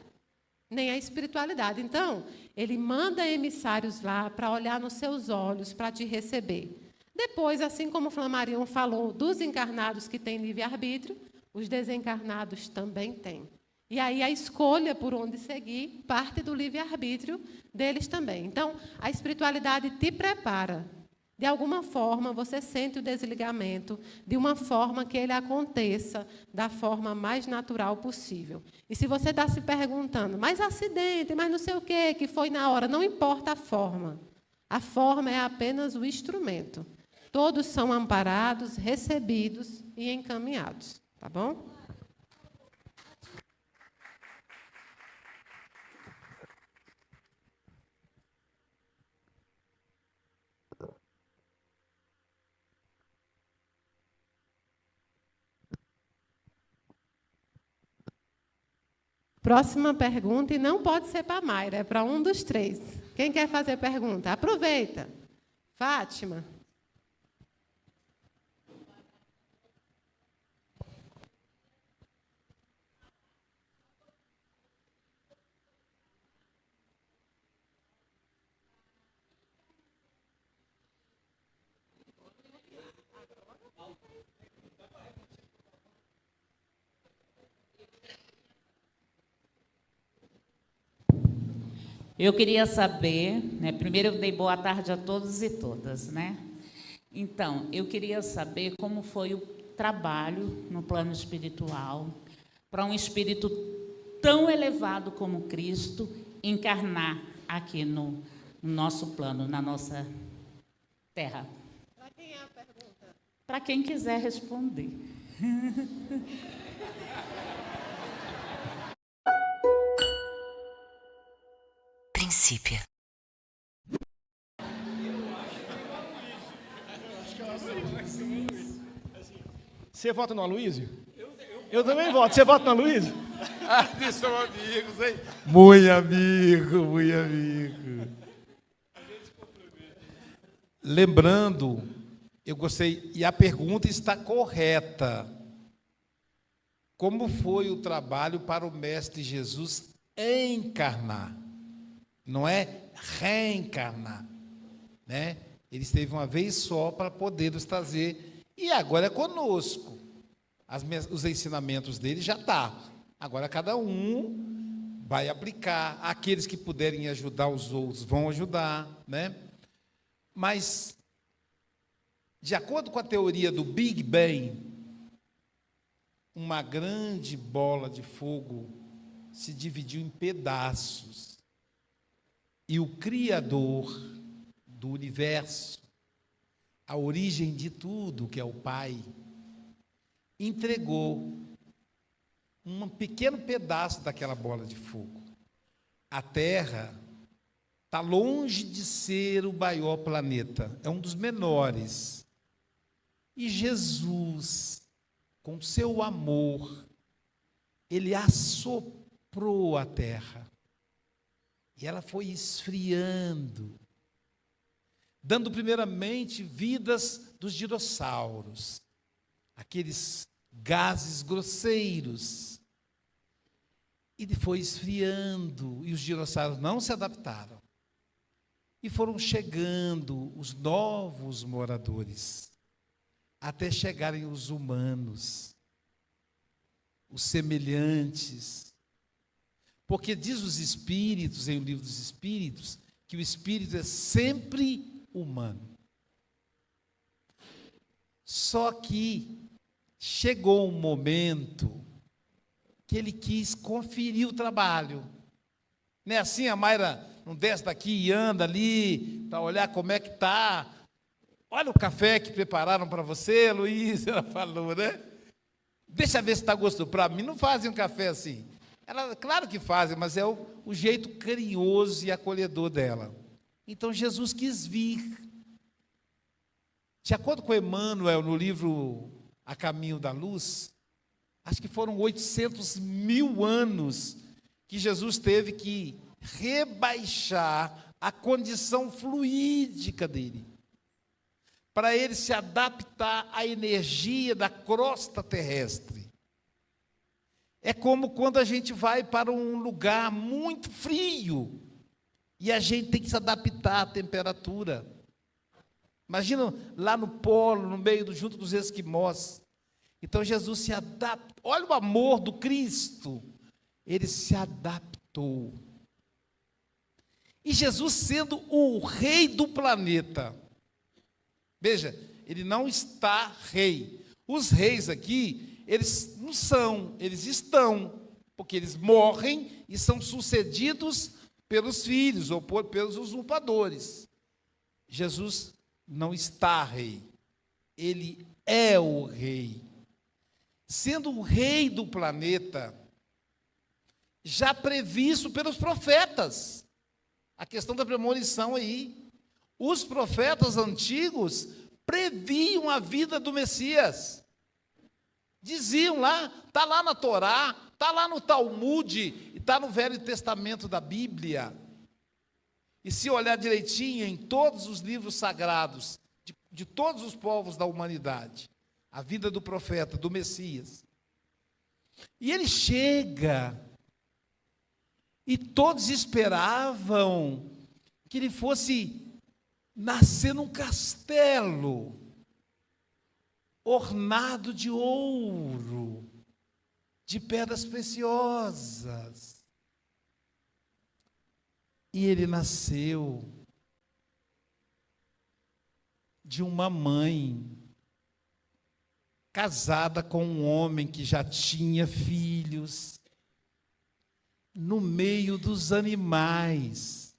Nem a espiritualidade. Então, ele manda emissários lá para olhar nos seus olhos, para te receber. Depois, assim como o Flamarion falou, dos encarnados que têm livre-arbítrio, os desencarnados também têm. E aí a escolha por onde seguir parte do livre-arbítrio deles também. Então, a espiritualidade te prepara. De alguma forma, você sente o desligamento de uma forma que ele aconteça da forma mais natural possível. E se você está se perguntando, mas acidente, mas não sei o quê, que foi na hora, não importa a forma. A forma é apenas o instrumento. Todos são amparados, recebidos e encaminhados. Tá Tá bom? Próxima pergunta, e não pode ser para a Mayra, é para um dos três. Quem quer fazer pergunta? Aproveita. Fátima. Eu queria saber, né, primeiro eu dei boa tarde a todos e todas, né? Então, eu queria saber como foi o trabalho no plano espiritual para um espírito tão elevado como Cristo encarnar aqui no nosso plano, na nossa terra. Para quem é a pergunta? Para quem quiser responder. Princípio. Você vota no Aloysio? Eu também voto. Você vota no Aloysio? Ah, vocês são amigos, hein? Muito amigo, muito amigo. Lembrando, eu gostei, e a pergunta está correta. Como foi o trabalho para o Mestre Jesus encarnar? Não é reencarnar, né? Ele esteve uma vez só para poder nos trazer, e agora é conosco. Os ensinamentos dele já está. Agora cada um vai aplicar. Aqueles que puderem ajudar os outros vão ajudar, né? Mas, de acordo com a teoria do Big Bang, uma grande bola de fogo se dividiu em pedaços. E o Criador do universo, a origem de tudo, que é o Pai, entregou um pequeno pedaço daquela bola de fogo. A Terra está longe de ser o maior planeta, é um dos menores. E Jesus, com seu amor, ele assoprou a Terra. E ela foi esfriando, dando primeiramente vidas dos dinossauros, aqueles gases grosseiros. E foi esfriando, e os dinossauros não se adaptaram. E foram chegando os novos moradores, até chegarem os humanos, os semelhantes. Porque diz os Espíritos, em o Livro dos Espíritos, que o Espírito é sempre humano. Só que chegou um momento que ele quis conferir o trabalho. Não é assim, a Mayra não desce daqui e anda ali para olhar como é que está. Olha o café que prepararam para você, Luiz, ela falou, né? Deixa eu ver se está gostoso. Para mim não fazem um café assim. Ela, claro que fazem, mas é o jeito carinhoso e acolhedor dela. Então Jesus quis vir. De acordo com Emmanuel, no livro A Caminho da Luz, acho que foram 800.000 anos que Jesus teve que rebaixar a condição fluídica dele, para ele se adaptar à energia da crosta terrestre. É como quando a gente vai para um lugar muito frio e a gente tem que se adaptar à temperatura. Imagina lá no polo, no meio junto dos esquimós. Então Jesus se adapta. Olha o amor do Cristo. Ele se adaptou. E Jesus sendo o rei do planeta. Veja, ele não está rei. Os reis aqui, eles não são, eles estão, porque eles morrem e são sucedidos pelos filhos ou pelos usurpadores. Jesus não está rei, ele é o rei. sendo o rei do planeta, já previsto pelos profetas. A questão da premonição aí. Os profetas antigos previam a vida do Messias. Diziam lá, está lá na Torá, está lá no Talmud, está no Velho Testamento da Bíblia. E se olhar direitinho em todos os livros sagrados, de todos os povos da humanidade, a vida do profeta, do Messias. E ele chega, e todos esperavam que ele fosse nascer num castelo, ornado de ouro, de pedras preciosas. E ele nasceu de uma mãe casada com um homem que já tinha filhos, no meio dos animais,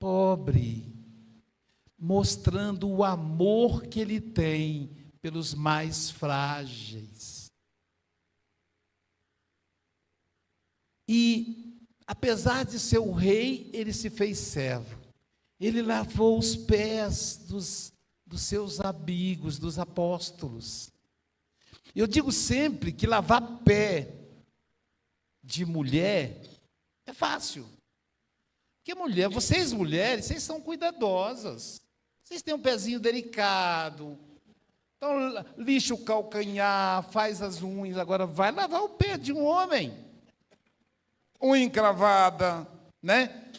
pobre, mostrando o amor que ele tem pelos mais frágeis. E, apesar de ser o rei, ele se fez servo. Ele lavou os pés dos seus amigos, dos apóstolos. Eu digo sempre que lavar pé de mulher é fácil. Porque mulher, vocês mulheres, vocês são cuidadosas. Vocês têm um pezinho delicado. Então, lixa o calcanhar, faz as unhas. Agora, vai lavar o pé de um homem. Unha encravada, né?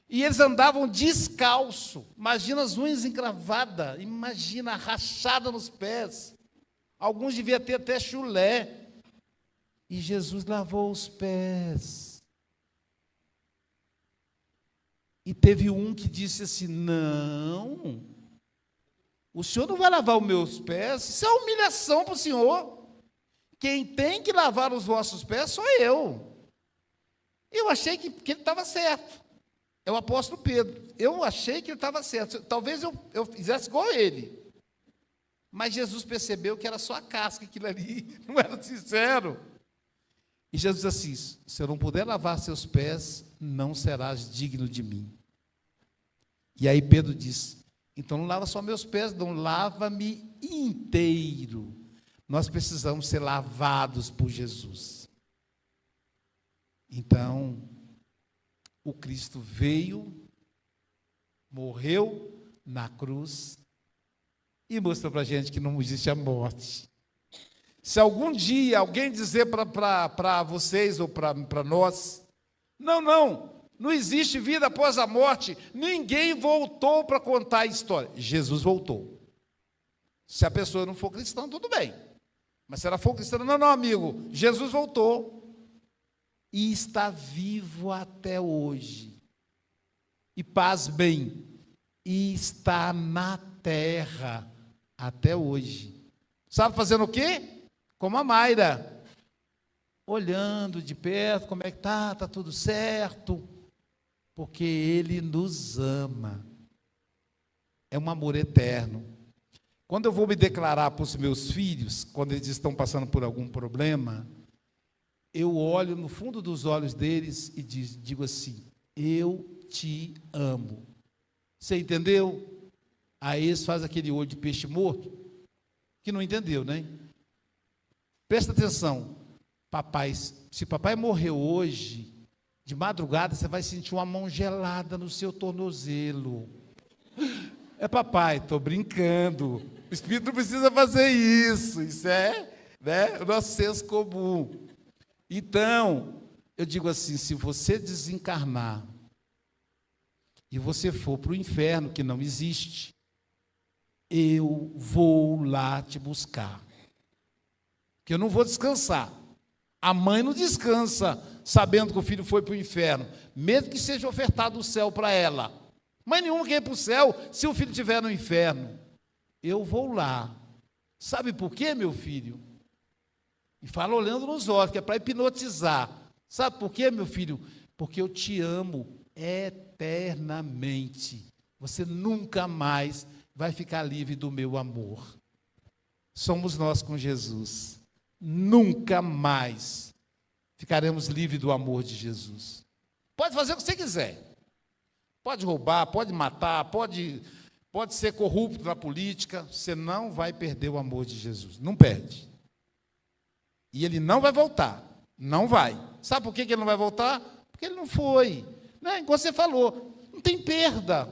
E eles andavam descalço. Imagina as unhas encravadas. Imagina a rachada nos pés. Alguns deviam ter até chulé. E Jesus lavou os pés. E teve um que disse assim: não, o senhor não vai lavar os meus pés, isso é humilhação para o senhor. Quem tem que lavar os vossos pés sou eu. Eu achei que ele estava certo. É o apóstolo Pedro. Eu achei que ele estava certo. Talvez eu fizesse igual a ele. Mas Jesus percebeu que era só a casca, aquilo ali não era sincero. E Jesus disse assim: se eu não puder lavar seus pés, não serás digno de mim. E aí Pedro disse: então não lava só meus pés, não, lava-me inteiro. Nós precisamos ser lavados por Jesus. Então, o Cristo veio, morreu na cruz e mostrou para a gente que não existe a morte. Se algum dia alguém dizer para vocês ou para nós, não existe vida após a morte, ninguém voltou para contar a história. Jesus voltou. Se a pessoa não for cristã, tudo bem. Mas se ela for cristã, não, amigo, Jesus voltou. E está vivo até hoje. E pasmem, e está na terra até hoje. Sabe fazendo o quê? Como a Mayra, olhando de perto, como é que está tudo certo, porque Ele nos ama, é um amor eterno. Quando eu vou me declarar para os meus filhos, quando eles estão passando por algum problema, eu olho no fundo dos olhos deles e digo assim: eu te amo. Você entendeu? Aí eles fazem aquele olho de peixe morto, que não entendeu, né? Presta atenção, papai, se papai morreu hoje, de madrugada você vai sentir uma mão gelada no seu tornozelo. É papai, estou brincando. O Espírito não precisa fazer isso. Isso é, né, o nosso senso comum. Então, eu digo assim: se você desencarnar e você for para o inferno, que não existe, eu vou lá te buscar. Porque eu não vou descansar. A mãe não descansa sabendo que o filho foi para o inferno, mesmo que seja ofertado o céu para ela. Mãe nenhuma quer ir para o céu se o filho estiver no inferno. Eu vou lá. Sabe por quê, meu filho? E fala olhando nos olhos, que é para hipnotizar. Sabe por quê, meu filho? Porque eu te amo eternamente. Você nunca mais vai ficar livre do meu amor. somos nós com Jesus. Nunca mais ficaremos livres do amor de Jesus. Pode fazer o que você quiser. Pode roubar, pode matar, pode ser corrupto na política. Você não vai perder o amor de Jesus. Não perde. E ele não vai voltar. Não vai. Sabe por que ele não vai voltar? Porque ele não foi. Né? Igual você falou, não tem perda.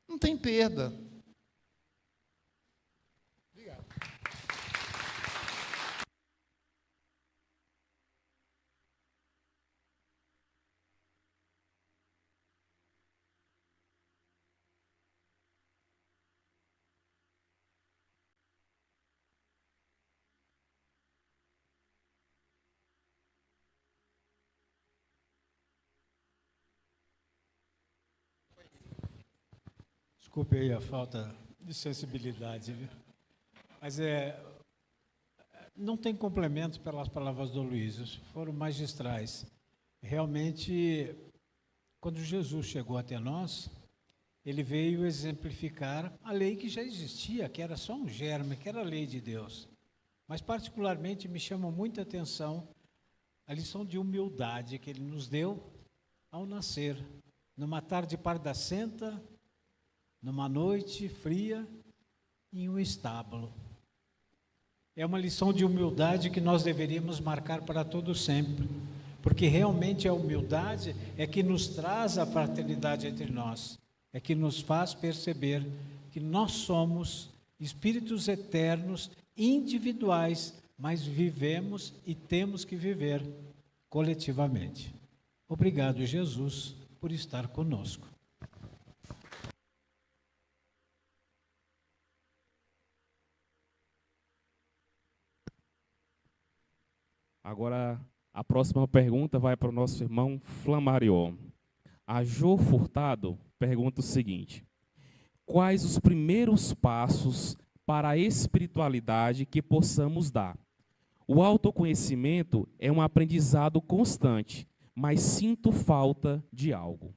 Não tem perda. Obrigado. Desculpe aí a falta de sensibilidade, viu? Mas não tem complemento pelas palavras do Luiz, foram magistrais. Realmente, quando Jesus chegou até nós, ele veio exemplificar a lei que já existia, que era só um germe, que era a lei de Deus. Mas, particularmente, me chama muita atenção a lição de humildade que ele nos deu ao nascer, numa tarde pardacenta, numa noite fria, em um estábulo. É uma lição de humildade que nós deveríamos marcar para todo sempre, porque realmente a humildade é que nos traz a fraternidade entre nós, é que nos faz perceber que nós somos espíritos eternos, individuais, mas vivemos e temos que viver coletivamente. Obrigado, Jesus, por estar conosco. Agora, a próxima pergunta vai para o nosso irmão Flamarion. A Jô Furtado pergunta o seguinte: quais os primeiros passos para a espiritualidade que possamos dar? O autoconhecimento é um aprendizado constante, mas sinto falta de algo.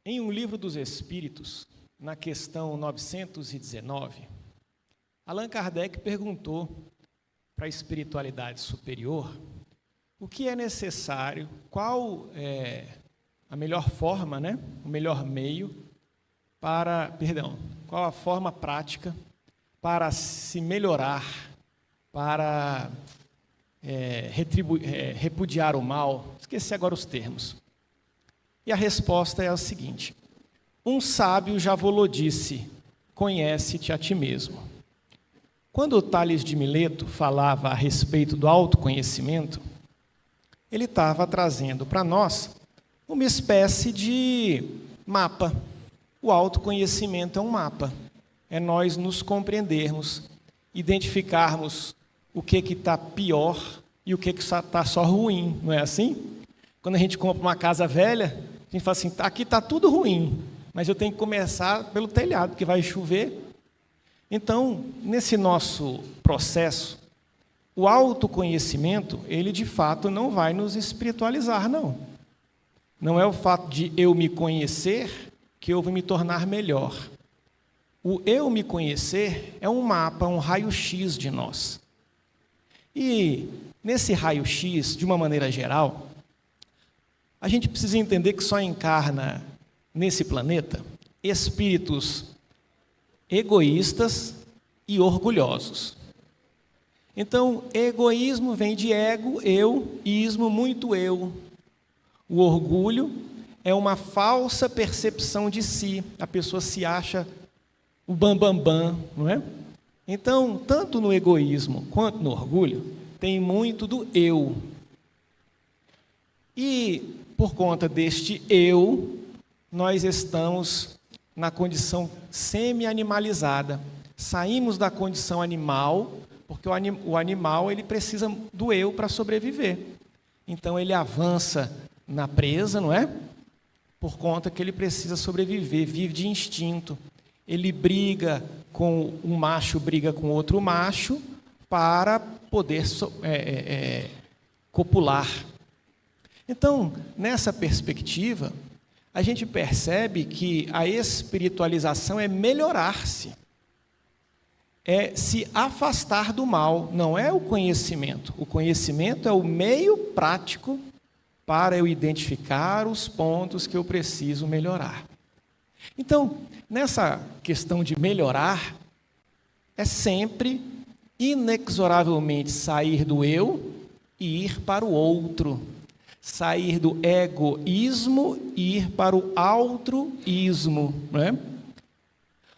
Em um livro dos Espíritos, na questão 919, Allan Kardec perguntou para a espiritualidade superior o que é necessário, qual é a melhor forma, né, o melhor meio qual a forma prática para se melhorar, para repudiar o mal. Esqueci agora os termos. E a resposta é a seguinte: um sábio já vô-lo disse, conhece-te a ti mesmo. Quando Tales de Mileto falava a respeito do autoconhecimento, ele estava trazendo para nós uma espécie de mapa. O autoconhecimento é um mapa. É nós nos compreendermos, identificarmos o que está pior e o que está só ruim, não é assim? Quando a gente compra uma casa velha, a gente fala assim, aqui está tudo ruim, mas eu tenho que começar pelo telhado, porque vai chover. Então, nesse nosso processo, o autoconhecimento, ele de fato não vai nos espiritualizar, não. Não é o fato de eu me conhecer que eu vou me tornar melhor. O eu me conhecer é um mapa, um raio-x de nós. E nesse raio-x, de uma maneira geral, a gente precisa entender que só encarna nesse planeta espíritos egoístas e orgulhosos. Então, egoísmo vem de ego, eu, ismo, muito eu. O orgulho é uma falsa percepção de si. A pessoa se acha o bambambam, não é? Então, tanto no egoísmo quanto no orgulho, tem muito do eu. E, por conta deste eu, nós estamos na condição semi-animalizada. Saímos da condição animal, porque o animal ele precisa do eu para sobreviver. Então, ele avança na presa, não é? Por conta que ele precisa sobreviver, vive de instinto. Ele briga com um macho, briga com outro macho, para poder copular. Então, nessa perspectiva, a gente percebe que a espiritualização é melhorar-se, é se afastar do mal, não é o conhecimento. O conhecimento é o meio prático para eu identificar os pontos que eu preciso melhorar. Então, nessa questão de melhorar, é sempre, inexoravelmente, sair do eu e ir para o outro. Sair do egoísmo e ir para o altruísmo, não é?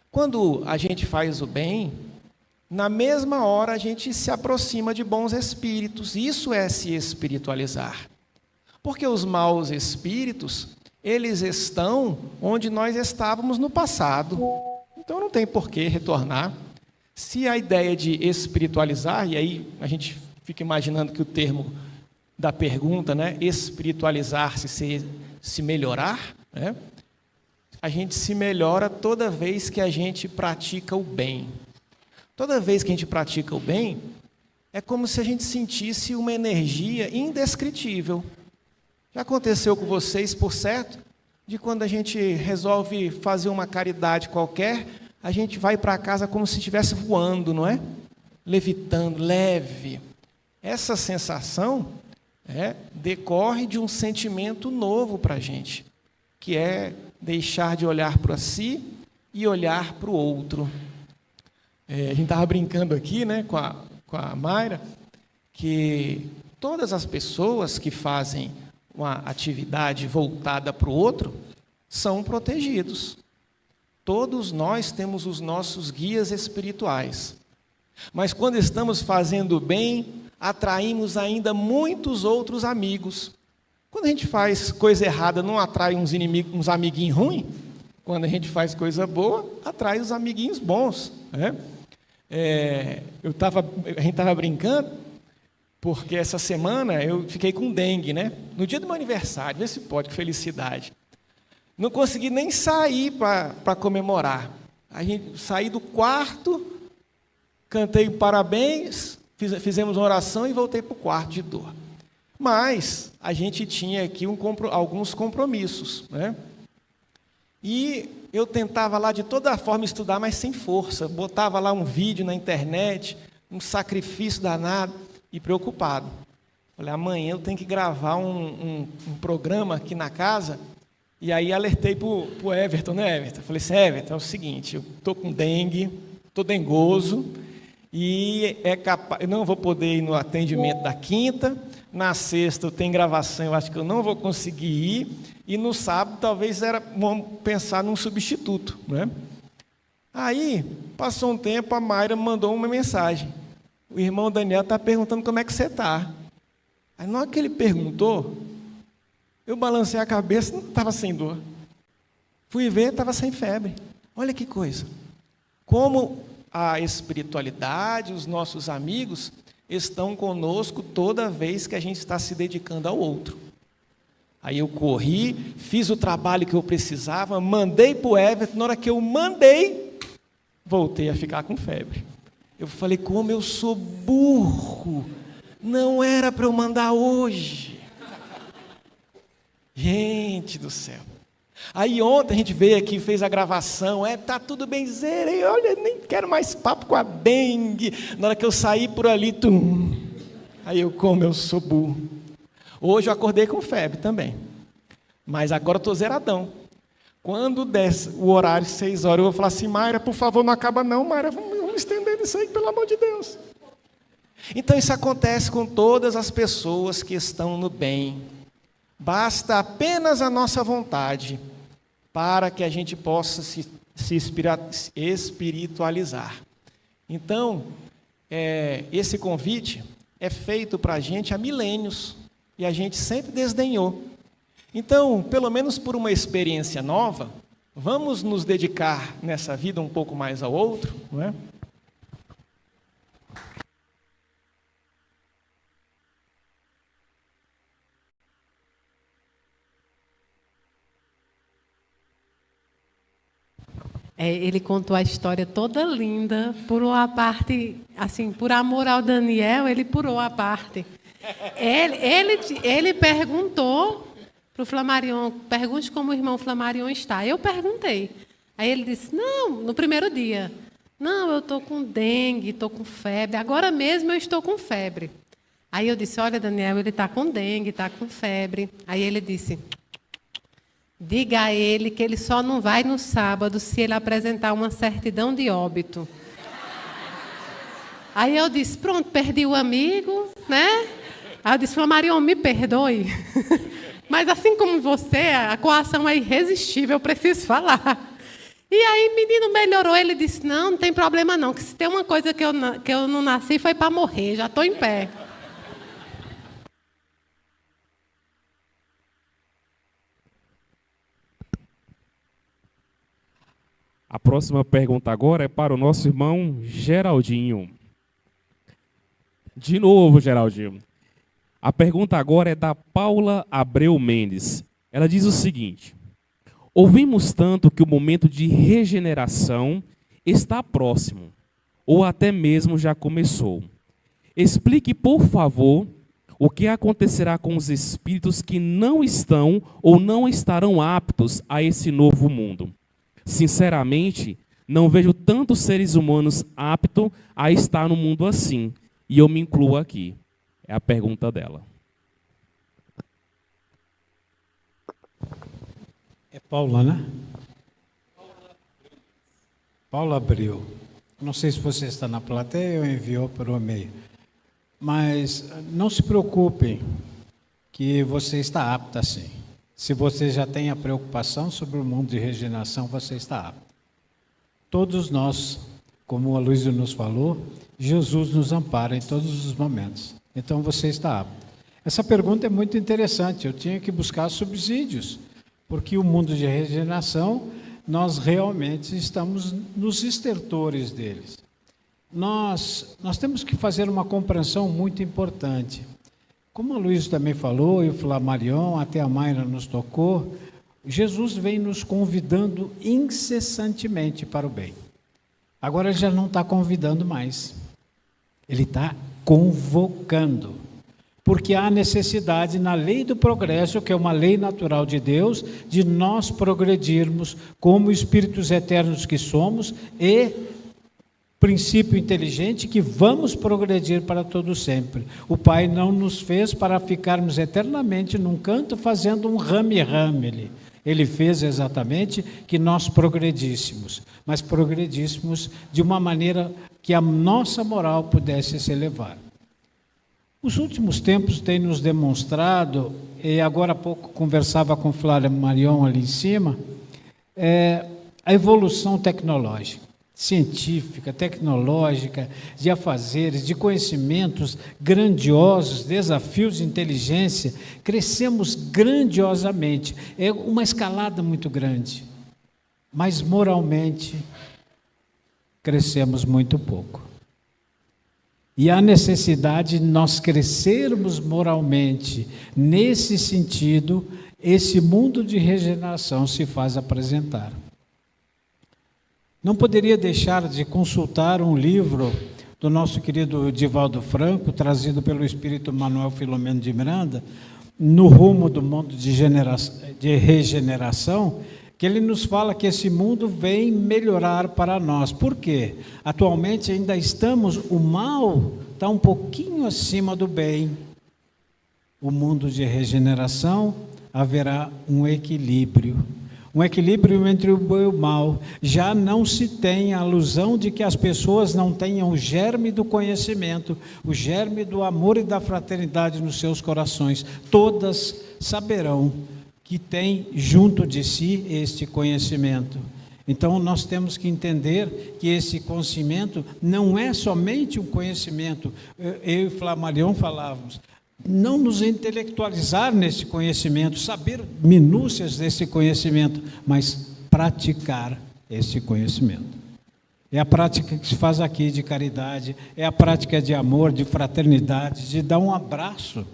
Quando a gente faz o bem, na mesma hora a gente se aproxima de bons espíritos. Isso é se espiritualizar. Porque os maus espíritos, eles estão onde nós estávamos no passado. Então não tem por que retornar. Se a ideia de espiritualizar, e aí a gente fica imaginando que o termo da pergunta, né, espiritualizar-se, se melhorar, né? A gente se melhora toda vez que a gente pratica o bem. Toda vez que a gente pratica o bem, é como se a gente sentisse uma energia indescritível. Já aconteceu com vocês, por certo, de quando a gente resolve fazer uma caridade qualquer, a gente vai para casa como se estivesse voando, não é? Levitando, leve. Essa sensação decorre de um sentimento novo para a gente, que é deixar de olhar para si e olhar para o outro. A gente estava brincando aqui, né, com a Mayra, que todas as pessoas que fazem uma atividade voltada para o outro são protegidos. Todos nós temos os nossos guias espirituais. Mas quando estamos fazendo bem, atraímos ainda muitos outros amigos. Quando a gente faz coisa errada, não atrai uns amiguinhos ruins. Quando a gente faz coisa boa, atrai os amiguinhos bons, né? A gente estava brincando, porque essa semana eu fiquei com dengue, né? No dia do meu aniversário, vê se pode, que felicidade. Não consegui nem sair para comemorar. A gente saí do quarto, cantei parabéns, fizemos uma oração e voltei para o quarto de dor. Mas a gente tinha aqui alguns compromissos, né? E eu tentava lá de toda forma estudar, mas sem força. Botava lá um vídeo na internet, um sacrifício danado e preocupado. Falei, amanhã eu tenho que gravar um programa aqui na casa. E aí alertei para o Everton, né, Everton? Falei assim, Everton, é o seguinte, eu estou com dengue, estou dengoso, e eu não vou poder ir no atendimento da quinta, na sexta eu tenho gravação, eu acho que eu não vou conseguir ir, e no sábado talvez vamos pensar num substituto, né? Aí, passou um tempo, a Mayra mandou uma mensagem. O irmão Daniel está perguntando como é que você está. Aí, na hora que ele perguntou, eu balancei a cabeça, não estava sem dor. Fui ver, estava sem febre. Olha que coisa. Como a espiritualidade, os nossos amigos, estão conosco toda vez que a gente está se dedicando ao outro. Aí eu corri, fiz o trabalho que eu precisava, mandei para o Everton, na hora que eu mandei, voltei a ficar com febre. Eu falei, como eu sou burro, não era para eu mandar hoje. Gente do céu. Aí ontem a gente veio aqui, fez a gravação, tá tudo bem, zerei, olha, nem quero mais papo com a dengue. Na hora que eu saí por ali, aí eu, como eu sou burro. Hoje eu acordei com febre também, mas agora eu estou zeradão. Quando der o horário, 6 horas, eu vou falar assim, Mayra, por favor, não acaba não, Mayra, vamos estender isso aí, pelo amor de Deus. Então isso acontece com todas as pessoas que estão no bem. Basta apenas a nossa vontade para que a gente possa se espiritualizar. Então, esse convite é feito para a gente há milênios e a gente sempre desdenhou. Então, pelo menos por uma experiência nova, vamos nos dedicar nessa vida um pouco mais ao outro, não é? Ele contou a história toda linda, pulou a parte, assim, por amor ao Daniel, ele pulou a parte. Ele perguntou para o Flamarion, pergunte como o irmão Flamarion está. Eu perguntei. Aí ele disse, não, no primeiro dia, não, eu estou com dengue, estou com febre, agora mesmo eu estou com febre. Aí eu disse, olha, Daniel, ele está com dengue, está com febre. Aí ele disse, diga a ele que ele só não vai no sábado se ele apresentar uma certidão de óbito. Aí eu disse, pronto, perdi o amigo, né? Aí eu disse, Flamarion, me perdoe. Mas assim como você, a coação é irresistível, eu preciso falar. E aí o menino melhorou, ele disse, não, não tem problema não, que se tem uma coisa que eu não nasci foi para morrer, já estou em pé. A próxima pergunta agora é para o nosso irmão Geraldinho. De novo, Geraldinho. A pergunta agora é da Paula Abreu Mendes. Ela diz o seguinte: ouvimos tanto que o momento de regeneração está próximo, ou até mesmo já começou. Explique, por favor, o que acontecerá com os espíritos que não estão ou não estarão aptos a esse novo mundo. Sinceramente, não vejo tantos seres humanos aptos a estar no mundo assim, e eu me incluo aqui. É a pergunta dela. É Paula, né? Paula Abreu. Não sei se você está na plateia ou enviou por e-mail. Mas não se preocupem que você está apta sim. Se você já tem a preocupação sobre o mundo de regeneração, você está apto. Todos nós, como a Luísa nos falou, Jesus nos ampara em todos os momentos. Então você está apto. Essa pergunta é muito interessante. Eu tinha que buscar subsídios, porque o mundo de regeneração, nós realmente estamos nos estertores deles. Nós temos que fazer uma compreensão muito importante. Como a Luísa também falou, e o Flamarion, até a Mayra nos tocou, Jesus vem nos convidando incessantemente para o bem. Agora ele já não está convidando mais. Ele está convocando. Porque há necessidade na lei do progresso, que é uma lei natural de Deus, de nós progredirmos como espíritos eternos que somos e princípio inteligente que vamos progredir para todo sempre. O Pai não nos fez para ficarmos eternamente num canto fazendo um rame-rame. Ele fez exatamente que nós progredíssemos, mas progredíssemos de uma maneira que a nossa moral pudesse se elevar. Os últimos tempos têm nos demonstrado, e agora há pouco conversava com Flamarion ali em cima, a evolução tecnológica, científica, tecnológica, de afazeres, de conhecimentos grandiosos, desafios de inteligência, crescemos grandiosamente, é uma escalada muito grande, mas moralmente crescemos muito pouco. E há necessidade de nós crescermos moralmente. Nesse sentido, esse mundo de regeneração se faz apresentar. Não poderia deixar de consultar um livro do nosso querido Divaldo Franco, trazido pelo espírito Manuel Filomeno de Miranda, No Rumo do Mundo de Regeneração, que ele nos fala que esse mundo vem melhorar para nós. Por quê? Atualmente ainda o mal está um pouquinho acima do bem. O mundo de regeneração haverá um equilíbrio entre o bem e o mal. Já não se tem a ilusão de que as pessoas não tenham o germe do conhecimento, o germe do amor e da fraternidade nos seus corações. Todas saberão que tem junto de si este conhecimento. Então, nós temos que entender que esse conhecimento não é somente um conhecimento. Eu e Flamarion falávamos, não nos intelectualizar nesse conhecimento, saber minúcias desse conhecimento, mas praticar esse conhecimento. É a prática que se faz aqui de caridade, é a prática de amor, de fraternidade, de dar um abraço.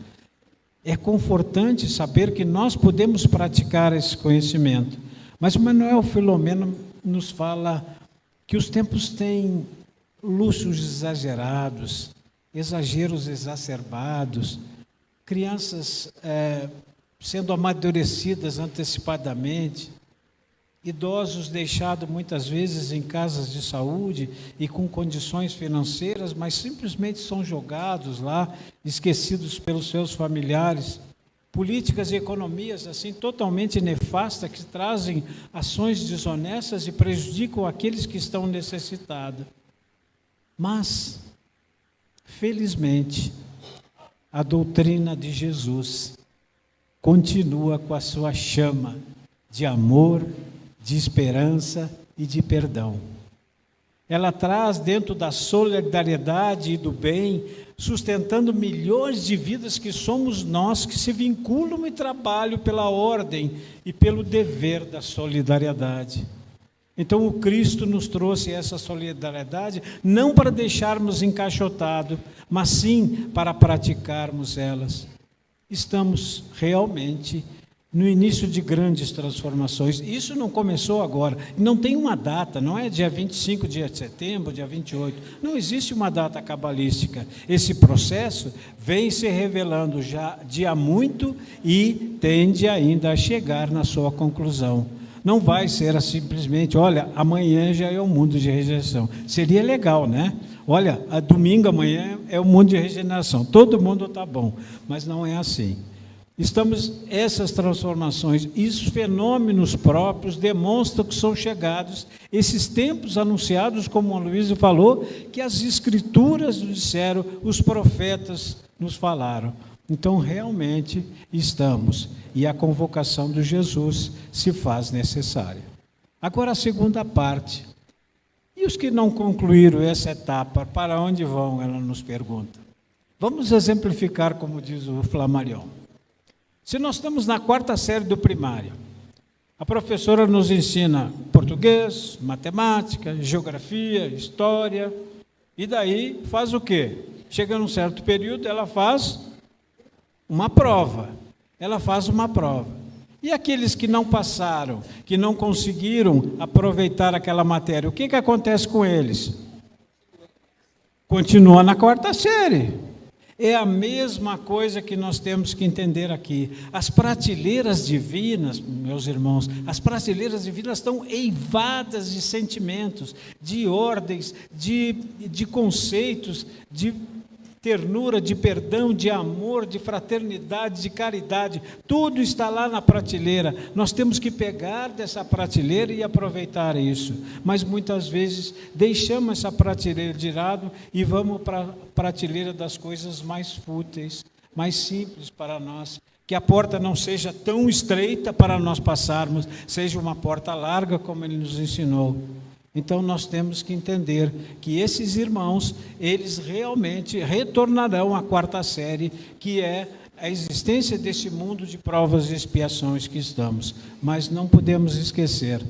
É confortante saber que nós podemos praticar esse conhecimento. Mas o Manuel Filomeno nos fala que os tempos têm luxos exagerados, exageros exacerbados, crianças sendo amadurecidas antecipadamente, idosos deixados muitas vezes em casas de saúde e com condições financeiras, mas simplesmente são jogados lá, esquecidos pelos seus familiares. Políticas e economias assim totalmente nefastas que trazem ações desonestas e prejudicam aqueles que estão necessitados. Mas, felizmente, a doutrina de Jesus continua com a sua chama de amor, de esperança e de perdão. Ela traz dentro da solidariedade e do bem, sustentando milhões de vidas que somos nós, que se vinculam e trabalham pela ordem e pelo dever da solidariedade. Então o Cristo nos trouxe essa solidariedade, não para deixarmos encaixotado, mas sim para praticarmos elas. Estamos realmente no início de grandes transformações. Isso não começou agora, não tem uma data, não é dia 25 de setembro, dia 28, não existe uma data cabalística. Esse processo vem se revelando já de há muito e tende ainda a chegar na sua conclusão. Não vai ser simplesmente, olha, amanhã já é o mundo de rejeição. Seria legal, né? Olha, domingo amanhã é o mundo de regeneração, todo mundo está bom, mas não é assim. Essas transformações, esses fenômenos próprios demonstram que são chegados esses tempos anunciados, como o Luísa falou, que as Escrituras disseram, os profetas nos falaram. Então, realmente, estamos, e a convocação de Jesus se faz necessária. Agora, a segunda parte. E os que não concluíram essa etapa, para onde vão? Ela nos pergunta. Vamos exemplificar, como diz o Flammarion. Se nós estamos na 4ª série do primário, a professora nos ensina português, matemática, geografia, história, e daí faz o quê? Chega num certo período, ela faz uma prova. E aqueles que não passaram, que não conseguiram aproveitar aquela matéria, o que acontece com eles? Continua na 4ª série. É a mesma coisa que nós temos que entender aqui. As prateleiras divinas, meus irmãos, as prateleiras divinas estão eivadas de sentimentos, de ordens, de conceitos, de ternura, de perdão, de amor, de fraternidade, de caridade. Tudo está lá na prateleira. Nós temos que pegar dessa prateleira e aproveitar isso. Mas muitas vezes deixamos essa prateleira de lado e vamos para a prateleira das coisas mais fúteis, mais simples para nós. Que a porta não seja tão estreita para nós passarmos, seja uma porta larga, como ele nos ensinou. Então, nós temos que entender que esses irmãos, eles realmente retornarão à 4ª série, que é a existência desse mundo de provas e expiações que estamos. Mas não podemos esquecer,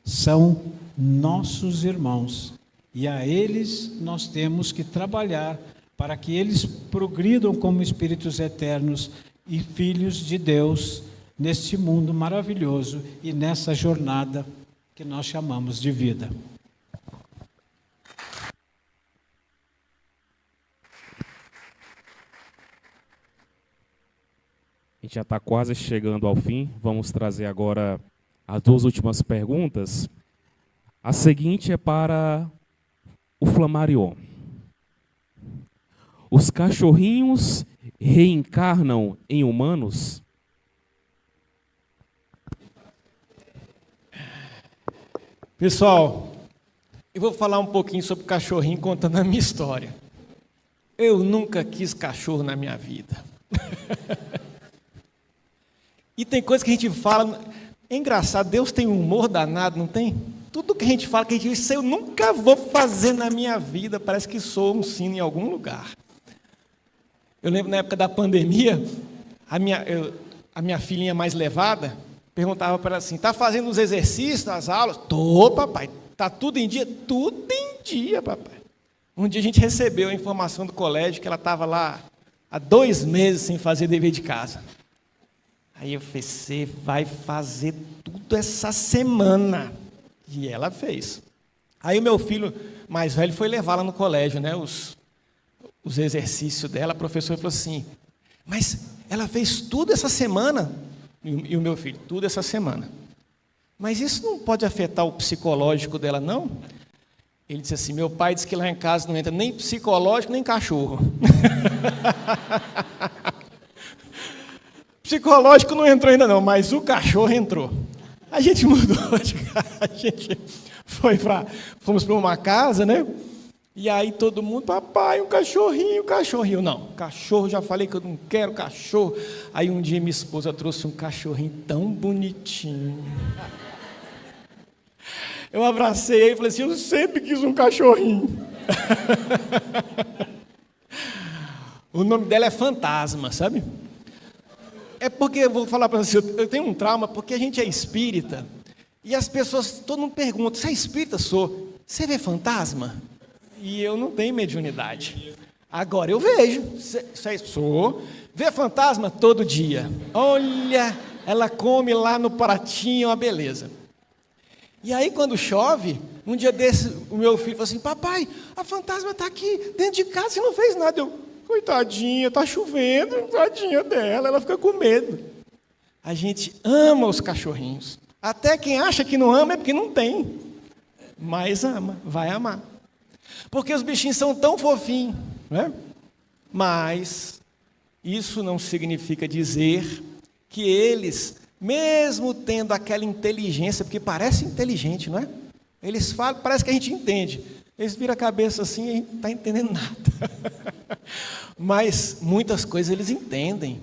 são nossos irmãos. E a eles nós temos que trabalhar para que eles progridam como espíritos eternos e filhos de Deus, neste mundo maravilhoso e nessa jornada que nós chamamos de vida. A gente já está quase chegando ao fim. Vamos trazer agora as 2 últimas perguntas. A seguinte é para o Flammarion. Os cachorrinhos reencarnam em humanos? Pessoal, eu vou falar um pouquinho sobre cachorrinho contando a minha história. Eu nunca quis cachorro na minha vida. E tem coisa que a gente fala, é engraçado, Deus tem um humor danado, não tem? Tudo que a gente fala, que a gente diz, isso eu nunca vou fazer na minha vida, parece que soa um sino em algum lugar. Eu lembro na época da pandemia, a minha filhinha mais levada perguntava para ela assim, está fazendo os exercícios, as aulas? Tô, papai. Está tudo em dia? Tudo em dia, papai. Um dia a gente recebeu a informação do colégio que ela estava lá há 2 meses sem fazer dever de casa. Aí eu falei, você vai fazer tudo essa semana. E ela fez. Aí o meu filho mais velho foi levá-la no colégio, né, os exercícios dela. A professora falou assim, mas ela fez tudo essa semana? E o meu filho, tudo essa semana. Mas isso não pode afetar o psicológico dela, não? Ele disse assim, meu pai disse que lá em casa não entra nem psicológico, nem cachorro. Psicológico não entrou ainda não, mas o cachorro entrou. A gente mudou de casa, a gente fomos para uma casa, né? E aí todo mundo, papai, um cachorrinho, cachorrinho. Não, cachorro, já falei que eu não quero cachorro. Aí um dia minha esposa trouxe um cachorrinho tão bonitinho. Eu abracei ele e falei assim, eu sempre quis um cachorrinho. O nome dela é Fantasma, sabe? É porque, eu vou falar para você, eu tenho um trauma, porque a gente é espírita, e as pessoas, todo mundo pergunta, você é espírita? Sou. Você vê fantasma? E eu não tenho mediunidade. Agora eu vejo, sou. Vê fantasma todo dia. Olha, ela come lá no pratinho, uma beleza. E aí quando chove, um dia desse, o meu filho falou assim, papai, a fantasma está aqui dentro de casa, você não fez nada. Eu, coitadinha, está chovendo, tadinha dela, ela fica com medo. A gente ama os cachorrinhos. Até quem acha que não ama é porque não tem. Mas ama, vai amar. Porque os bichinhos são tão fofinhos, né? Mas isso não significa dizer que eles, mesmo tendo aquela inteligência, porque parece inteligente, não é? Eles falam, parece que a gente entende. Eles viram a cabeça assim e a gente não está entendendo nada. Mas muitas coisas eles entendem.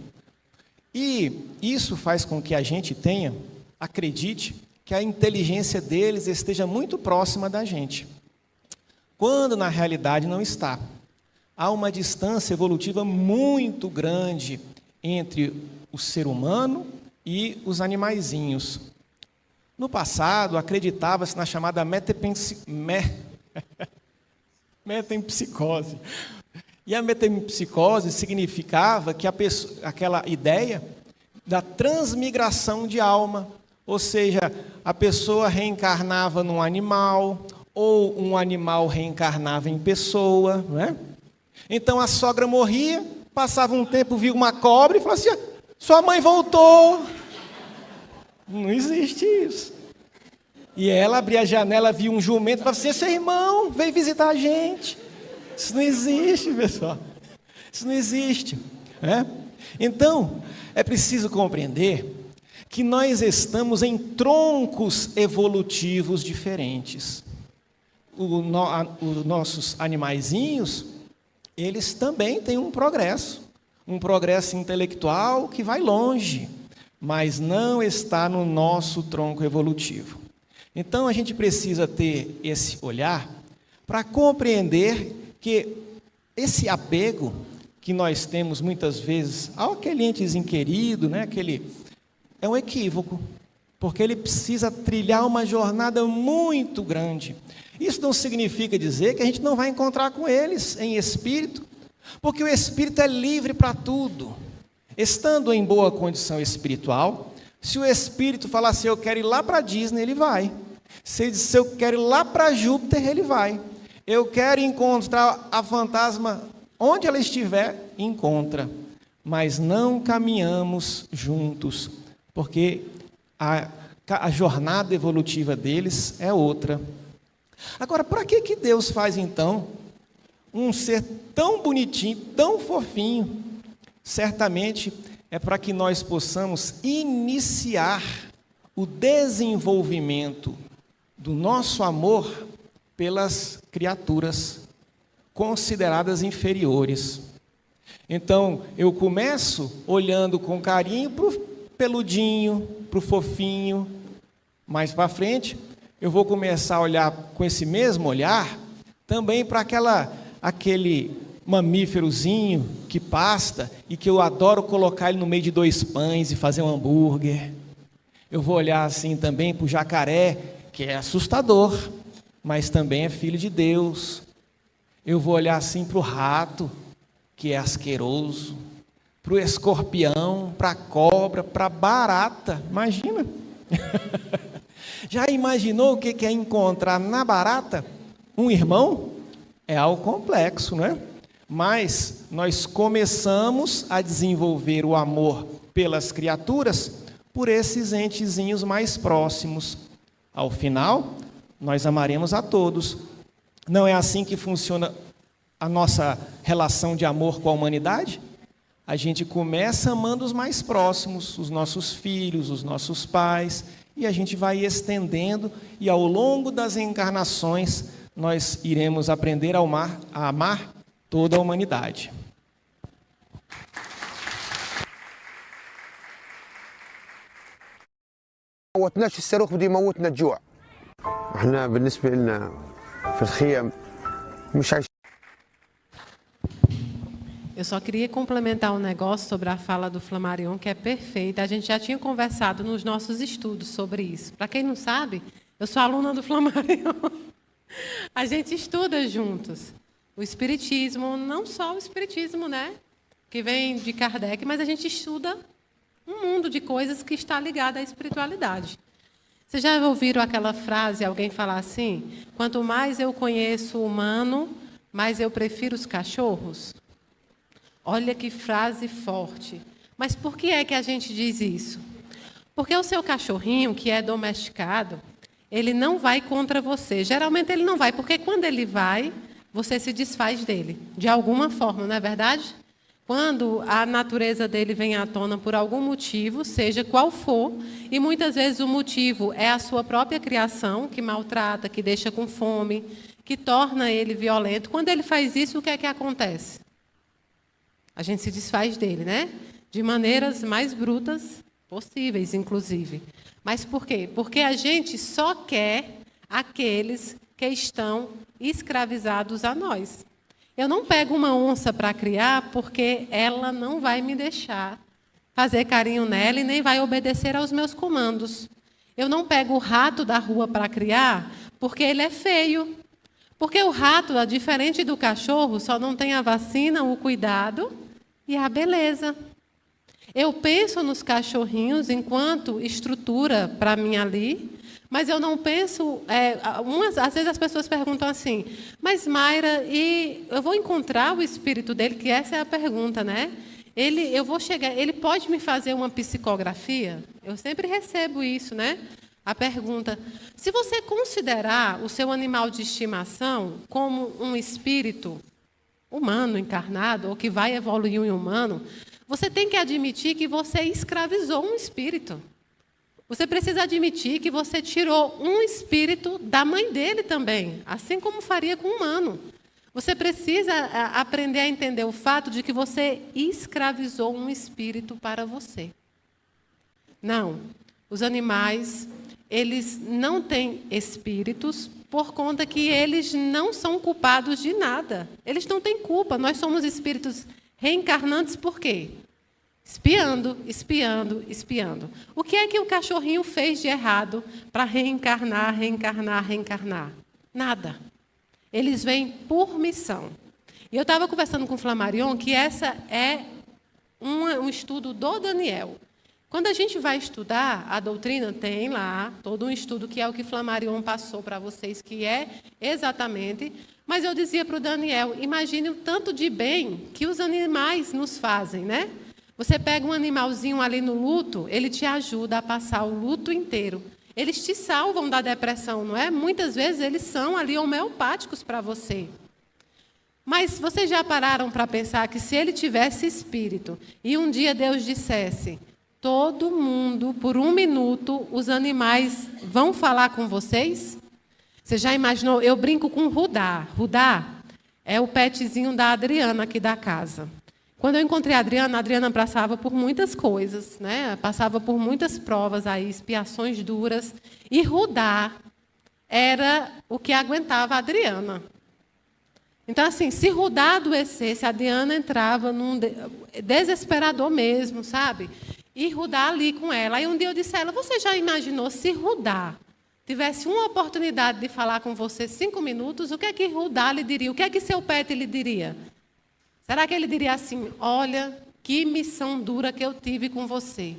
E isso faz com que a gente tenha, acredite, que a inteligência deles esteja muito próxima da gente. Quando na realidade não está. Há uma distância evolutiva muito grande entre o ser humano e os animaizinhos. No passado, acreditava-se na chamada metempsicose. E a metempsicose significava que aquela ideia da transmigração de alma, ou seja, a pessoa reencarnava num animal, ou um animal reencarnava em pessoa, não é? Então a sogra morria, passava um tempo, via uma cobra e falava assim, sua mãe voltou. Não existe isso. E ela abria a janela, via um jumento e falava assim, seu irmão, veio visitar a gente. Isso não existe, pessoal. Isso não existe. Né? Então, é preciso compreender que nós estamos em troncos evolutivos diferentes. Os nossos animaizinhos, eles também têm um progresso intelectual que vai longe, mas não está no nosso tronco evolutivo. Então, a gente precisa ter esse olhar para compreender que esse apego que nós temos muitas vezes àquele entezinho querido, né, é um equívoco, porque ele precisa trilhar uma jornada muito grande. Isso não significa dizer que a gente não vai encontrar com eles em espírito, porque o espírito é livre para tudo. Estando em boa condição espiritual, se o espírito falar assim, eu quero ir lá para Disney, ele vai. Se ele disser, eu quero ir lá para Júpiter, ele vai. Eu quero encontrar a fantasma onde ela estiver, encontra. Mas não caminhamos juntos, porque a jornada evolutiva deles é outra. Agora, para que Deus faz, então, um ser tão bonitinho, tão fofinho? Certamente é para que nós possamos iniciar o desenvolvimento do nosso amor pelas criaturas consideradas inferiores. Então, eu começo olhando com carinho para o peludinho, para o fofinho. Mais para frente, eu vou começar a olhar com esse mesmo olhar também para aquele mamíferozinho que pasta e que eu adoro colocar ele no meio de 2 pães e fazer um hambúrguer. Eu vou olhar assim também para o jacaré, que é assustador, mas também é filho de Deus. Eu vou olhar assim para o rato, que é asqueroso, para o escorpião, para a cobra, para a barata. Imagina! Já imaginou o que é encontrar na barata um irmão? É algo complexo, não é? Mas nós começamos a desenvolver o amor pelas criaturas por esses entezinhos mais próximos. Ao final, nós amaremos a todos. Não é assim que funciona a nossa relação de amor com a humanidade? A gente começa amando os mais próximos, os nossos filhos, os nossos pais, e a gente vai estendendo, e ao longo das encarnações, nós iremos aprender a amar toda a humanidade. موتناش الصاروخ بده يموتنا الجوع. احنا بالنسبه لنا في الخيم مش عايشين. Eu só queria complementar um negócio sobre a fala do Flammarion, que é perfeita. A gente já tinha conversado nos nossos estudos sobre isso. Para quem não sabe, eu sou aluna do Flammarion. A gente estuda juntos o Espiritismo, não só o Espiritismo, né? Que vem de Kardec, mas a gente estuda um mundo de coisas que está ligado à espiritualidade. Vocês já ouviram aquela frase, alguém falar assim? Quanto mais eu conheço o humano, mais eu prefiro os cachorros? Olha que frase forte. Mas por que é que a gente diz isso? Porque o seu cachorrinho, que é domesticado, ele não vai contra você. Geralmente ele não vai, porque quando ele vai, você se desfaz dele, de alguma forma, não é verdade? Quando a natureza dele vem à tona por algum motivo, seja qual for, e muitas vezes o motivo é a sua própria criação, que maltrata, que deixa com fome, que torna ele violento. Quando ele faz isso, o que é que acontece? A gente se desfaz dele, né? De maneiras mais brutas possíveis, inclusive. Mas por quê? Porque a gente só quer aqueles que estão escravizados a nós. Eu não pego uma onça para criar porque ela não vai me deixar fazer carinho nela e nem vai obedecer aos meus comandos. Eu não pego o rato da rua para criar porque ele é feio. Porque o rato, diferente do cachorro, só não tem a vacina, o cuidado e a beleza. Eu penso nos cachorrinhos enquanto estrutura para mim ali, mas eu não penso... às vezes as pessoas perguntam assim, mas Mayra, e eu vou encontrar o espírito dele? Que essa é a pergunta, né? Ele pode me fazer uma psicografia? Eu sempre recebo isso, né? A pergunta, se você considerar o seu animal de estimação como um espírito humano, encarnado, ou que vai evoluir em humano, você tem que admitir que você escravizou um espírito. Você precisa admitir que você tirou um espírito da mãe dele também, assim como faria com o humano. Você precisa aprender a entender o fato de que você escravizou um espírito para você. Não, os animais, eles não têm espíritos por conta que eles não são culpados de nada. Eles não têm culpa. Nós somos espíritos reencarnantes por quê? Espiando, espiando, espiando. O que é que o cachorrinho fez de errado para reencarnar, reencarnar, reencarnar? Nada. Eles vêm por missão. E eu estava conversando com o Flammarion que essa é um estudo do Daniel. Quando a gente vai estudar a doutrina, tem lá todo um estudo que é o que Flammarion passou para vocês, que é exatamente... Mas eu dizia para o Daniel, imagine o tanto de bem que os animais nos fazem, né? Você pega um animalzinho ali no luto, ele te ajuda a passar o luto inteiro. Eles te salvam da depressão, não é? Muitas vezes eles são ali homeopáticos para você. Mas vocês já pararam para pensar que se ele tivesse espírito e um dia Deus dissesse, todo mundo, por 1 minuto, os animais vão falar com vocês? Você já imaginou? Eu brinco com Rudá. Rudá é o petzinho da Adriana aqui da casa. Quando eu encontrei a Adriana passava por muitas coisas, né? Passava por muitas provas aí, expiações duras. E Rudá era o que aguentava a Adriana. Então, assim, se Rudá adoecesse, a Adriana entrava num desesperador mesmo, sabe? E Rudá ali com ela. Aí um dia eu disse a ela, você já imaginou se Rudá tivesse uma oportunidade de falar com você 5 minutos, o que é que Rudá lhe diria? O que é que seu pet lhe diria? Será que ele diria assim, olha, que missão dura que eu tive com você.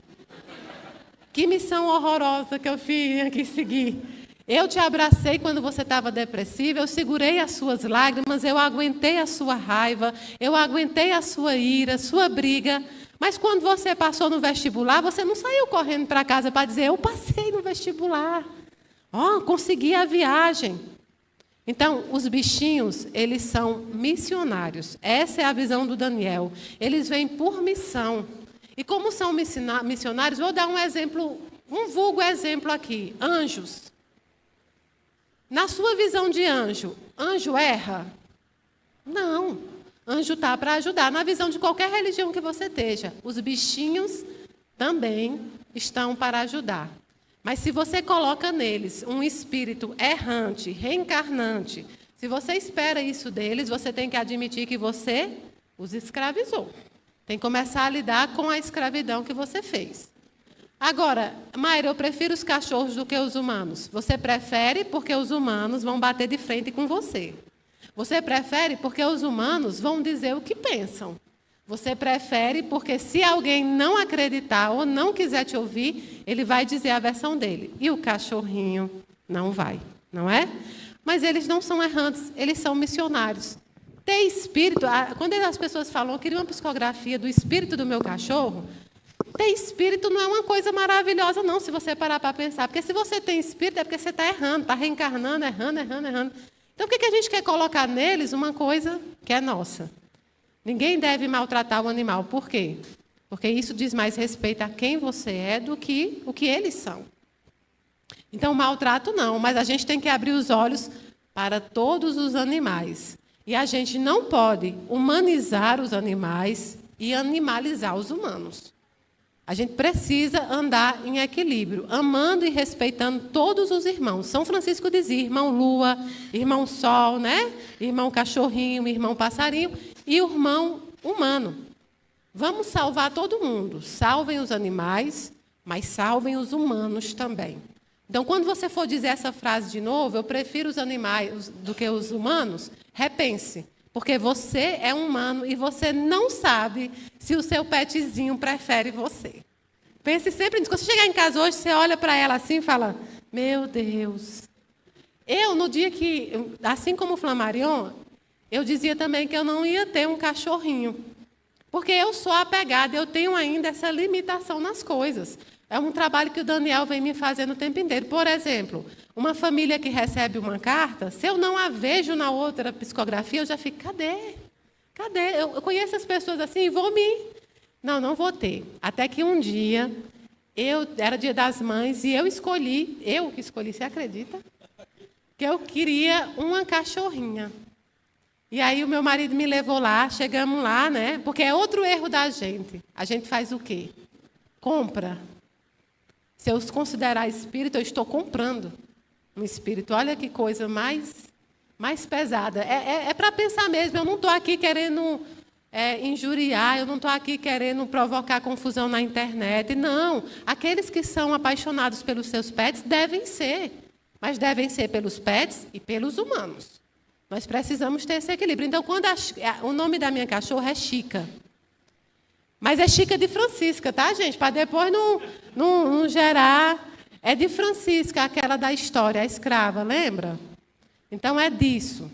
Que missão horrorosa que eu tinha que seguir. Eu te abracei quando você estava depressiva, eu segurei as suas lágrimas, eu aguentei a sua raiva, eu aguentei a sua ira, a sua briga, Mas quando você passou no vestibular, você não saiu correndo para casa para dizer, eu passei no vestibular. Consegui a viagem. Então, os bichinhos, eles são missionários. Essa é a visão do Daniel. Eles vêm por missão. E como são missionários, vou dar um exemplo, um vulgo exemplo aqui. Anjos. Na sua visão de anjo, anjo erra? Não. Anjo está para ajudar. Na visão de qualquer religião que você esteja, os bichinhos também estão para ajudar. Mas se você coloca neles um espírito errante, reencarnante, se você espera isso deles, você tem que admitir que você os escravizou. Tem que começar a lidar com a escravidão que você fez. Agora, Mayra, eu prefiro os cachorros do que os humanos. Você prefere porque os humanos vão bater de frente com você. Você prefere porque os humanos vão dizer o que pensam. Você prefere porque se alguém não acreditar ou não quiser te ouvir, ele vai dizer a versão dele. E o cachorrinho não vai, não é? Mas eles não são errantes, eles são missionários. Ter espírito, quando as pessoas falam, eu queria uma psicografia do espírito do meu cachorro, ter espírito não é uma coisa maravilhosa, não, se você parar para pensar. Porque se você tem espírito, é porque você está errando, está reencarnando, errando. Então, por que a gente quer colocar neles uma coisa que é nossa? Ninguém deve maltratar o animal. Por quê? Porque isso diz mais respeito a quem você é do que o que eles são. Então, maltrato não, mas a gente tem que abrir os olhos para todos os animais. E a gente não pode humanizar os animais e animalizar os humanos. A gente precisa andar em equilíbrio, amando e respeitando todos os irmãos. São Francisco dizia, irmão Lua, irmão Sol, né? Irmão Cachorrinho, irmão Passarinho e o irmão humano. Vamos salvar todo mundo. Salvem os animais, mas salvem os humanos também. Então, quando você for dizer essa frase de novo, eu prefiro os animais do que os humanos, repense. Porque você é humano e você não sabe se o seu petzinho prefere você. Pense sempre nisso. Quando você chegar em casa hoje, você olha para ela assim e fala, meu Deus. Eu, no dia que, assim como o Flammarion, eu dizia também que eu não ia ter um cachorrinho. Porque eu sou apegada, eu tenho ainda essa limitação nas coisas. É um trabalho que o Daniel vem me fazendo o tempo inteiro. Por exemplo, uma família que recebe uma carta, se eu não a vejo na outra psicografia, eu já fico, cadê? Cadê? Eu conheço as pessoas assim e vou me... Não vou ter. Até que um dia, era Dia das Mães, e eu que escolhi, você acredita? Que eu queria uma cachorrinha. E aí o meu marido me levou lá, chegamos lá, né? Porque é outro erro da gente. A gente faz o quê? Compra. Se eu considerar espírito, eu estou comprando um espírito. Olha que coisa mais pesada. É para pensar mesmo. Eu não estou aqui querendo injuriar, eu não estou aqui querendo provocar confusão na internet. Não. Aqueles que são apaixonados pelos seus pets devem ser. Mas devem ser pelos pets e pelos humanos. Nós precisamos ter esse equilíbrio. Então, o nome da minha cachorra é Chica. Mas é Chica de Francisca, tá, gente? Para depois não gerar... É de Francisca, aquela da história, a escrava, lembra? Então, é disso.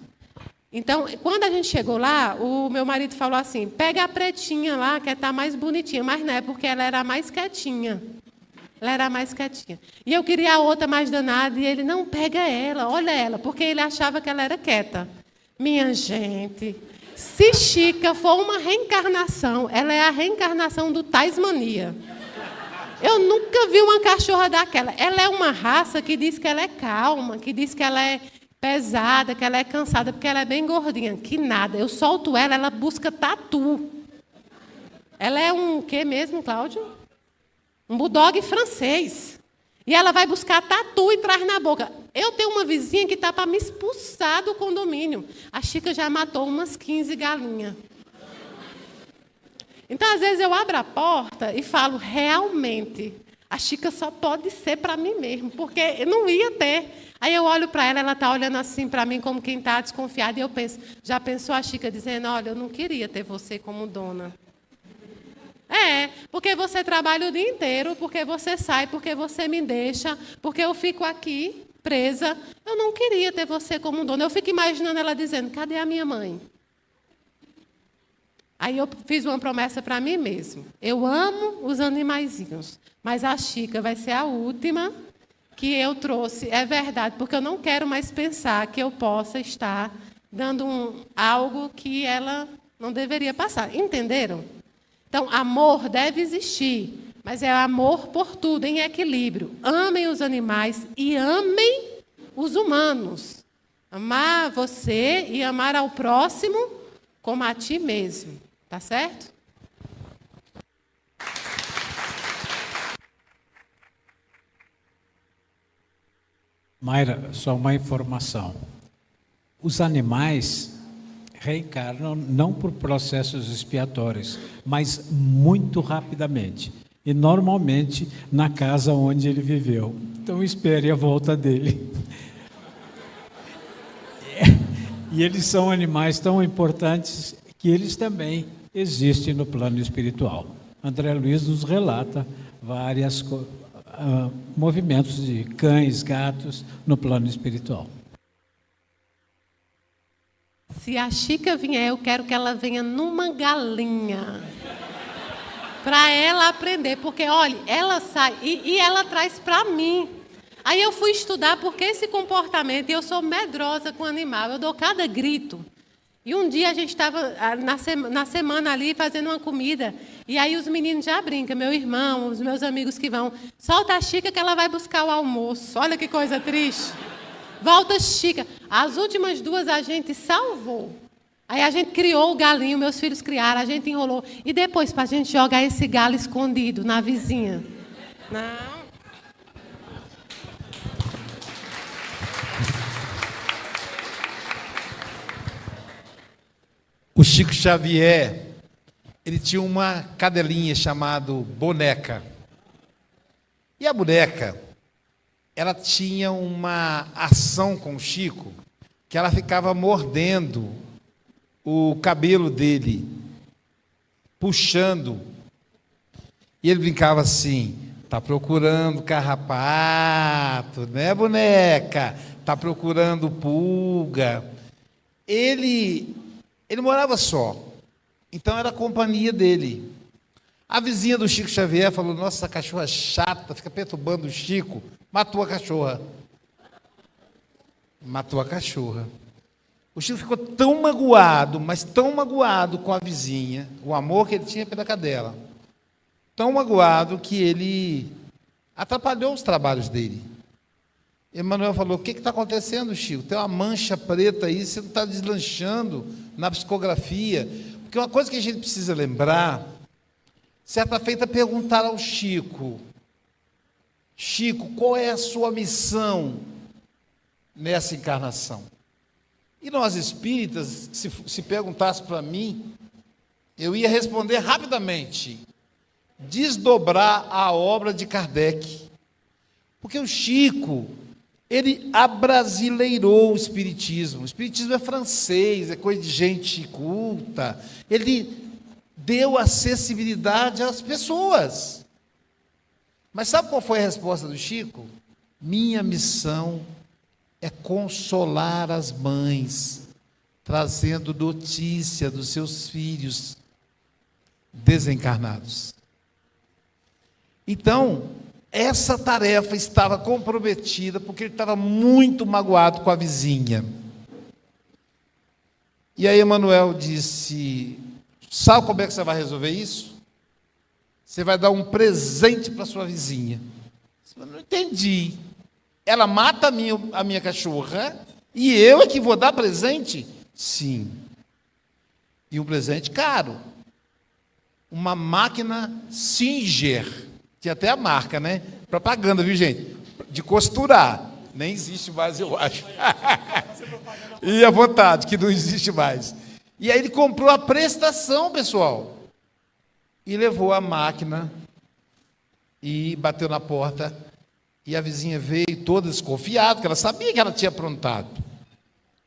Então, quando a gente chegou lá, o meu marido falou assim, pega a pretinha lá, que está mais bonitinha. Mas não é, porque ela era mais quietinha. Ela era mais quietinha. E eu queria a outra mais danada, e ele, não, pega ela, olha ela, porque ele achava que ela era quieta. Minha gente... Se Chica for uma reencarnação, ela é a reencarnação do Tasmania. Eu nunca vi uma cachorra daquela. Ela é uma raça que diz que ela é calma, que diz que ela é pesada, que ela é cansada, porque ela é bem gordinha. Que nada. Eu solto ela, ela busca tatu. Ela é um quê mesmo, Cláudio? Um bulldog francês. E ela vai buscar tatu e traz na boca. Eu tenho uma vizinha que está para me expulsar do condomínio. A Chica já matou umas 15 galinhas. Então, às vezes, eu abro a porta e falo, realmente, a Chica só pode ser para mim mesmo, porque eu não ia ter. Aí eu olho para ela, ela está olhando assim para mim como quem está desconfiada, e eu penso, já pensou a Chica dizendo, olha, eu não queria ter você como dona. Porque você trabalha o dia inteiro, porque você sai, porque você me deixa, porque eu fico aqui presa. Eu não queria ter você como dona. Eu fico imaginando ela dizendo, cadê a minha mãe? Aí eu fiz uma promessa para mim mesmo. Eu amo os animaizinhos, mas a Chica vai ser a última que eu trouxe. É verdade, porque eu não quero mais pensar que eu possa estar dando algo que ela não deveria passar. Entenderam? Então, amor deve existir, mas é amor por tudo, em equilíbrio. Amem os animais e amem os humanos. Amar você e amar ao próximo como a ti mesmo. Tá certo? Mayra, só uma informação. Os animais reencarnam não por processos expiatórios, mas muito rapidamente. E normalmente na casa onde ele viveu. Então espere a volta dele. E eles são animais tão importantes que eles também existem no plano espiritual. André Luiz nos relata vários movimentos de cães, gatos no plano espiritual. Se a Chica vier, eu quero que ela venha numa galinha. Para ela aprender, porque, olha, ela sai e ela traz para mim. Aí eu fui estudar porque esse comportamento, e eu sou medrosa com animal, eu dou cada grito. E um dia a gente estava na semana ali fazendo uma comida, e aí os meninos já brincam, meu irmão, os meus amigos que vão, solta a Chica que ela vai buscar o almoço. Olha que coisa triste. Volta Chica. As últimas duas a gente salvou. Aí a gente criou o galinho, meus filhos criaram, a gente enrolou. E depois, para a gente jogar esse galo escondido na vizinha. Não. O Chico Xavier, ele tinha uma cadelinha chamada Boneca. E a boneca, ela tinha uma ação com o Chico, que ela ficava mordendo o cabelo dele, puxando. E ele brincava assim, tá procurando carrapato, né, boneca? Tá procurando pulga. Ele morava só, então era a companhia dele. A vizinha do Chico Xavier falou, nossa, essa cachorra chata, fica perturbando o Chico. Matou a cachorra. Matou a cachorra. O Chico ficou tão magoado, mas tão magoado com a vizinha, o amor que ele tinha pela cadela, tão magoado que ele atrapalhou os trabalhos dele. Emmanuel falou, o que está acontecendo, Chico? Tem uma mancha preta aí, você não está deslanchando na psicografia. Porque uma coisa que a gente precisa lembrar, certa feita perguntaram ao Chico, Chico, qual é a sua missão nessa encarnação? E nós espíritas, se perguntasse para mim, eu ia responder rapidamente, desdobrar a obra de Kardec. Porque o Chico, ele abrasileirou o Espiritismo. O Espiritismo é francês, é coisa de gente culta. Ele deu acessibilidade às pessoas. Mas sabe qual foi a resposta do Chico? Minha missão é consolar as mães, trazendo notícia dos seus filhos desencarnados. Então, essa tarefa estava comprometida porque ele estava muito magoado com a vizinha. E aí Emmanuel disse, sabe como é que você vai resolver isso? Você vai dar um presente para sua vizinha. Eu não entendi. Ela mata a minha cachorra e eu é que vou dar presente? Sim. E um presente caro. Uma máquina Singer. Tinha até a marca, né? Propaganda, viu, gente? De costurar. Nem existe mais, eu acho. E à vontade, que não existe mais. E aí ele comprou a prestação, pessoal. E levou a máquina e bateu na porta. E a vizinha veio toda desconfiada, porque ela sabia que ela tinha aprontado.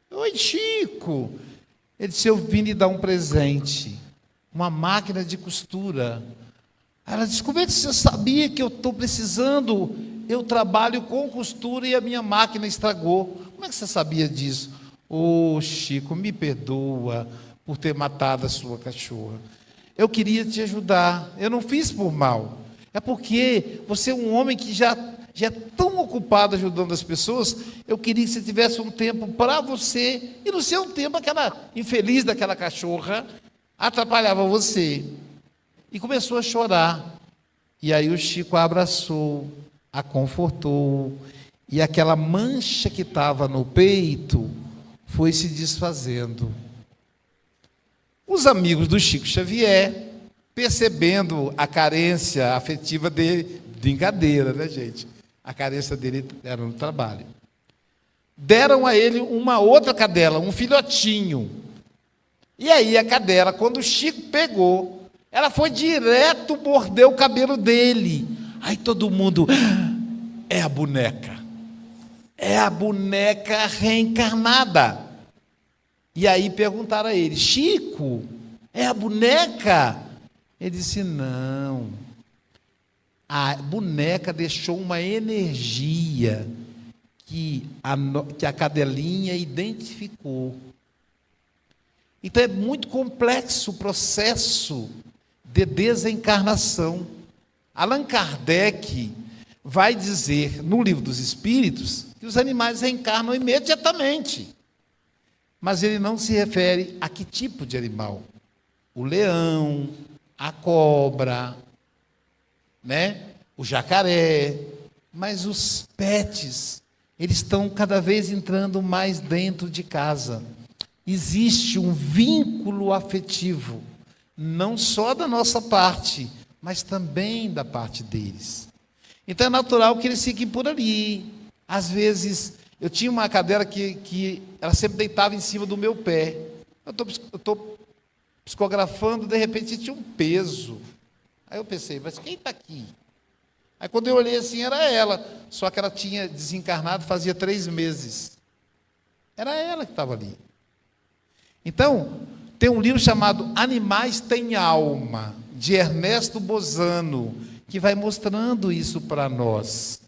Oi, Chico. Ele disse, eu vim lhe dar um presente. Uma máquina de costura. Ela disse, como é que você sabia que eu estou precisando? Eu trabalho com costura e a minha máquina estragou. Como é que você sabia disso? Ô, Chico, me perdoa, por ter matado a sua cachorra. Eu queria te ajudar, eu não fiz por mal. É porque você é um homem que já é tão ocupado ajudando as pessoas, eu queria que você tivesse um tempo para você, e no seu tempo aquela infeliz daquela cachorra atrapalhava você. E começou a chorar. E aí o Chico a abraçou, a confortou, e aquela mancha que estava no peito foi se desfazendo. Os amigos do Chico Xavier, percebendo a carência afetiva dele, brincadeira, né, gente? A carência dele era no trabalho. Deram a ele uma outra cadela, um filhotinho. E aí a cadela, quando o Chico pegou, ela foi direto morder o cabelo dele. Aí todo mundo, é a boneca. É a boneca reencarnada. E aí perguntaram a ele, Chico, é a boneca? Ele disse, não. A boneca deixou uma energia que a cadelinha identificou. Então é muito complexo o processo de desencarnação. Allan Kardec vai dizer no Livro dos Espíritos que os animais reencarnam imediatamente. Mas ele não se refere a que tipo de animal. O leão, a cobra, né? O jacaré. Mas os pets, eles estão cada vez entrando mais dentro de casa. Existe um vínculo afetivo, não só da nossa parte, mas também da parte deles. Então é natural que eles fiquem por ali. Às vezes, eu tinha uma cadela que ela sempre deitava em cima do meu pé. Eu estou psicografando, de repente tinha um peso. Aí eu pensei, mas quem está aqui? Aí quando eu olhei assim, era ela. Só que ela tinha desencarnado fazia 3 meses. Era ela que estava ali. Então, tem um livro chamado Animais Têm Alma, de Ernesto Bozano, que vai mostrando isso para nós.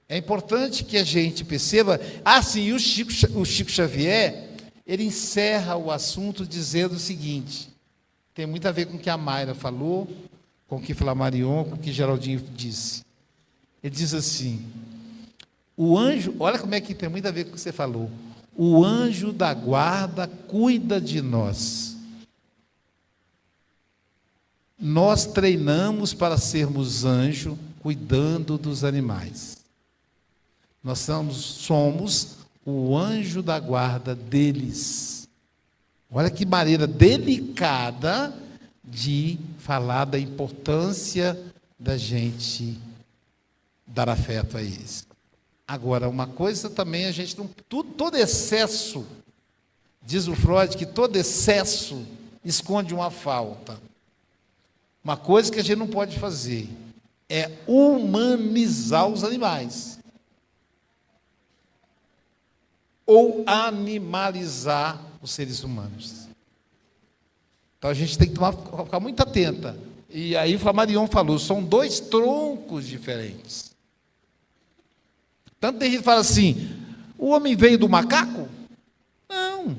É importante que a gente perceba. Sim, o Chico Xavier, ele encerra o assunto dizendo o seguinte, tem muito a ver com o que a Mayra falou, com o que Flamarion, com o que Geraldinho disse. Ele diz assim, o anjo, olha como é que tem muito a ver com o que você falou, o anjo da guarda cuida de nós. Nós treinamos para sermos anjo, cuidando dos animais. Nós somos o anjo da guarda deles. Olha que maneira delicada de falar da importância da gente dar afeto a eles. Agora, uma coisa também, a gente não... Todo excesso, diz o Freud, que todo excesso esconde uma falta. Uma coisa que a gente não pode fazer é humanizar os animais. Ou animalizar os seres humanos. Então a gente tem que ficar muito atenta. E aí Flamarion falou, são 2 troncos diferentes. Tanto tem gente que fala assim, o homem veio do macaco? Não.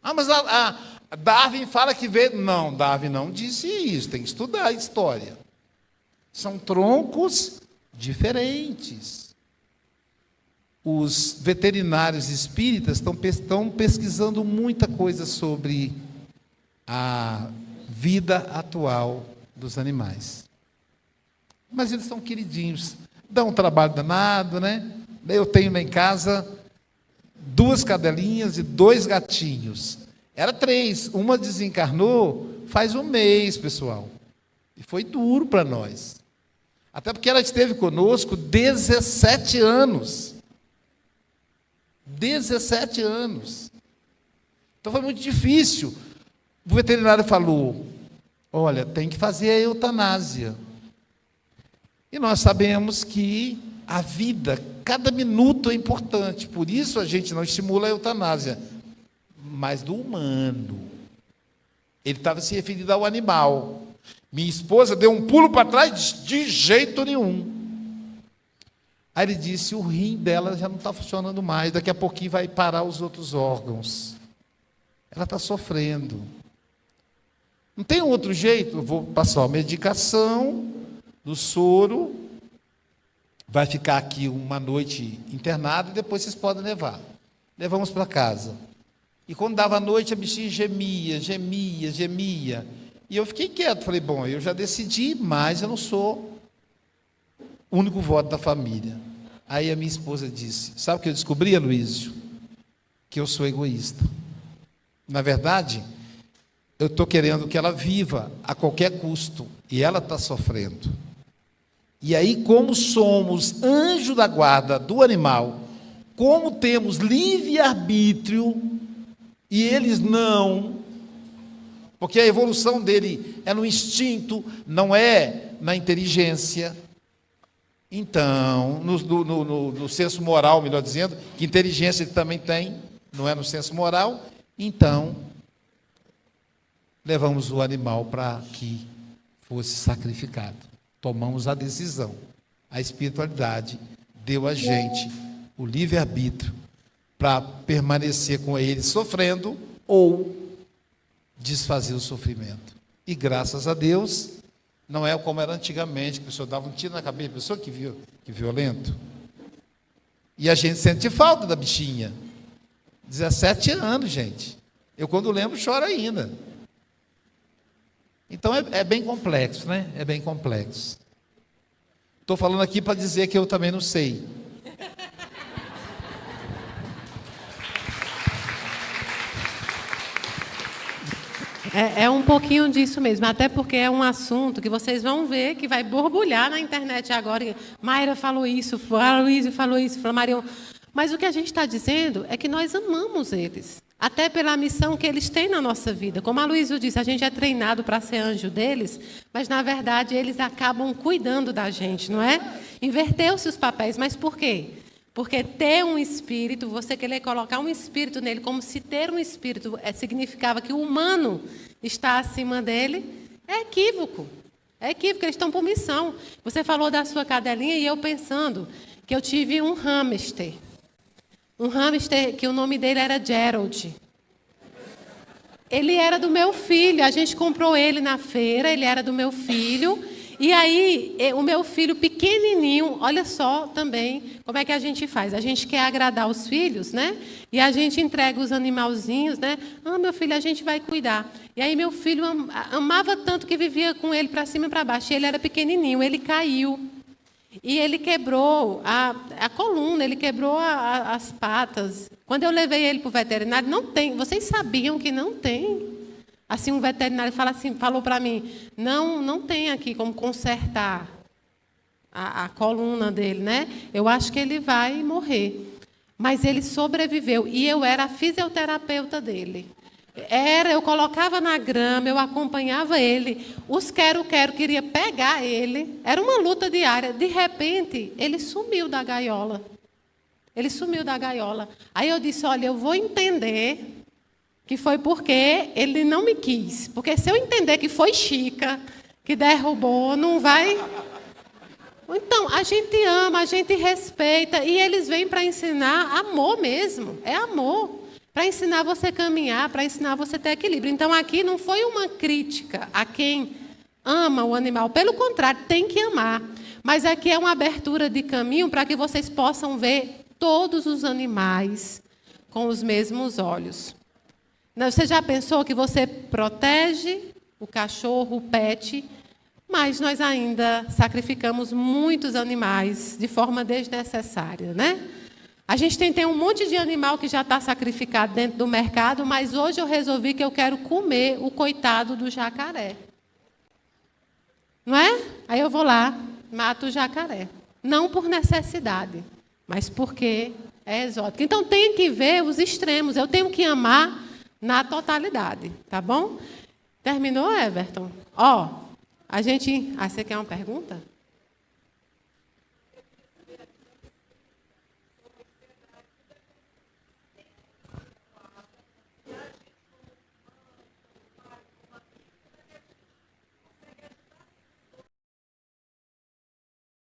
Mas a Darwin fala que veio... Não, Darwin não disse isso, tem que estudar a história. São troncos diferentes. Os veterinários espíritas estão pesquisando muita coisa sobre a vida atual dos animais. Mas eles são queridinhos. Dá um trabalho danado, né? Eu tenho lá em casa 2 cadelinhas e 2 gatinhos. Era 3. Uma desencarnou faz 1 mês, pessoal. E foi duro para nós. Até porque ela esteve conosco 17 anos. 17 anos. Então foi muito difícil. O veterinário falou, olha, tem que fazer a eutanásia. E nós sabemos que a vida, cada minuto é importante. Por isso a gente não estimula a eutanásia. Mas do humano. Ele estava se referindo ao animal. Minha esposa deu um pulo para trás de jeito nenhum. Aí ele disse, o rim dela já não está funcionando mais, daqui a pouquinho vai parar os outros órgãos. Ela está sofrendo. Não tem outro jeito, eu vou passar a medicação do soro, vai ficar aqui uma noite internado e depois vocês podem levar. Levamos para casa. E quando dava a noite, a bichinha gemia. E eu fiquei quieto, falei, bom, eu já decidi, mas eu não sou o único voto da família. Aí a minha esposa disse, sabe o que eu descobri, Aloysio? Que eu sou egoísta. Na verdade, eu estou querendo que ela viva a qualquer custo, e ela está sofrendo. E aí, como somos anjo da guarda do animal, como temos livre-arbítrio, e eles não, porque a evolução dele é no instinto, não é na inteligência. Então, no senso moral, melhor dizendo, que inteligência ele também tem, não é no senso moral, então, levamos o animal para que fosse sacrificado. Tomamos a decisão. A espiritualidade deu a gente o livre-arbítrio para permanecer com ele sofrendo ou desfazer o sofrimento. E graças a Deus, não é como era antigamente, que a pessoa dava um tiro na cabeça, a pessoa que violento. E a gente sente falta da bichinha. 17 anos, gente. Eu, quando lembro, choro ainda. Então, é bem complexo, né? É bem complexo. Estou falando aqui para dizer que eu também não sei. É um pouquinho disso mesmo, até porque é um assunto que vocês vão ver que vai borbulhar na internet agora. Mayra falou isso, Aloysio falou isso, Marion. Mas o que a gente está dizendo é que nós amamos eles, até pela missão que eles têm na nossa vida. Como a Aloysio disse, a gente é treinado para ser anjo deles, mas, na verdade, eles acabam cuidando da gente, não é? Inverteu-se os papéis, mas por quê? Porque ter um espírito, você querer colocar um espírito nele, como se ter um espírito significava que o humano está acima dele, é equívoco. É equívoco, eles estão por missão. Você falou da sua cadelinha e eu pensando que eu tive um hamster. Um hamster que o nome dele era Gerald. Ele era do meu filho, a gente comprou ele na feira, ele era do meu filho. E aí, o meu filho pequenininho, olha só também como é que a gente faz. A gente quer agradar os filhos, né? E a gente entrega os animalzinhos, né? Ah, meu filho, a gente vai cuidar. E aí meu filho amava tanto que vivia com ele para cima e para baixo. E ele era pequenininho, ele caiu. E ele quebrou a coluna, ele quebrou as patas. Quando eu levei ele para o veterinário, não tem. Vocês sabiam que não tem? Assim, um veterinário falou para mim, não tem aqui como consertar a coluna dele, né? Eu acho que ele vai morrer. Mas ele sobreviveu. E eu era a fisioterapeuta dele. Eu colocava na grama, eu acompanhava ele. Os quero-quero queria pegar ele. Era uma luta diária. De repente, ele sumiu da gaiola. Ele sumiu da gaiola. Aí eu disse, olha, eu vou entender que foi porque ele não me quis. Porque se eu entender que foi Chica que derrubou, não vai... Então, a gente ama, a gente respeita, e eles vêm para ensinar amor mesmo. É amor. Para ensinar você a caminhar, para ensinar você a ter equilíbrio. Então, aqui não foi uma crítica a quem ama o animal. Pelo contrário, tem que amar. Mas aqui é uma abertura de caminho para que vocês possam ver todos os animais com os mesmos olhos. Você já pensou que você protege o cachorro, o pet, mas nós ainda sacrificamos muitos animais de forma desnecessária, né? A gente tem um monte de animal que já está sacrificado dentro do mercado, mas hoje eu resolvi que eu quero comer o coitado do jacaré. Não é? Aí eu vou lá, mato o jacaré. Não por necessidade, mas porque é exótico. Então tem que ver os extremos. Eu tenho que amar na totalidade, tá bom? Terminou, Everton? Ó, a gente... Ah, você quer uma pergunta?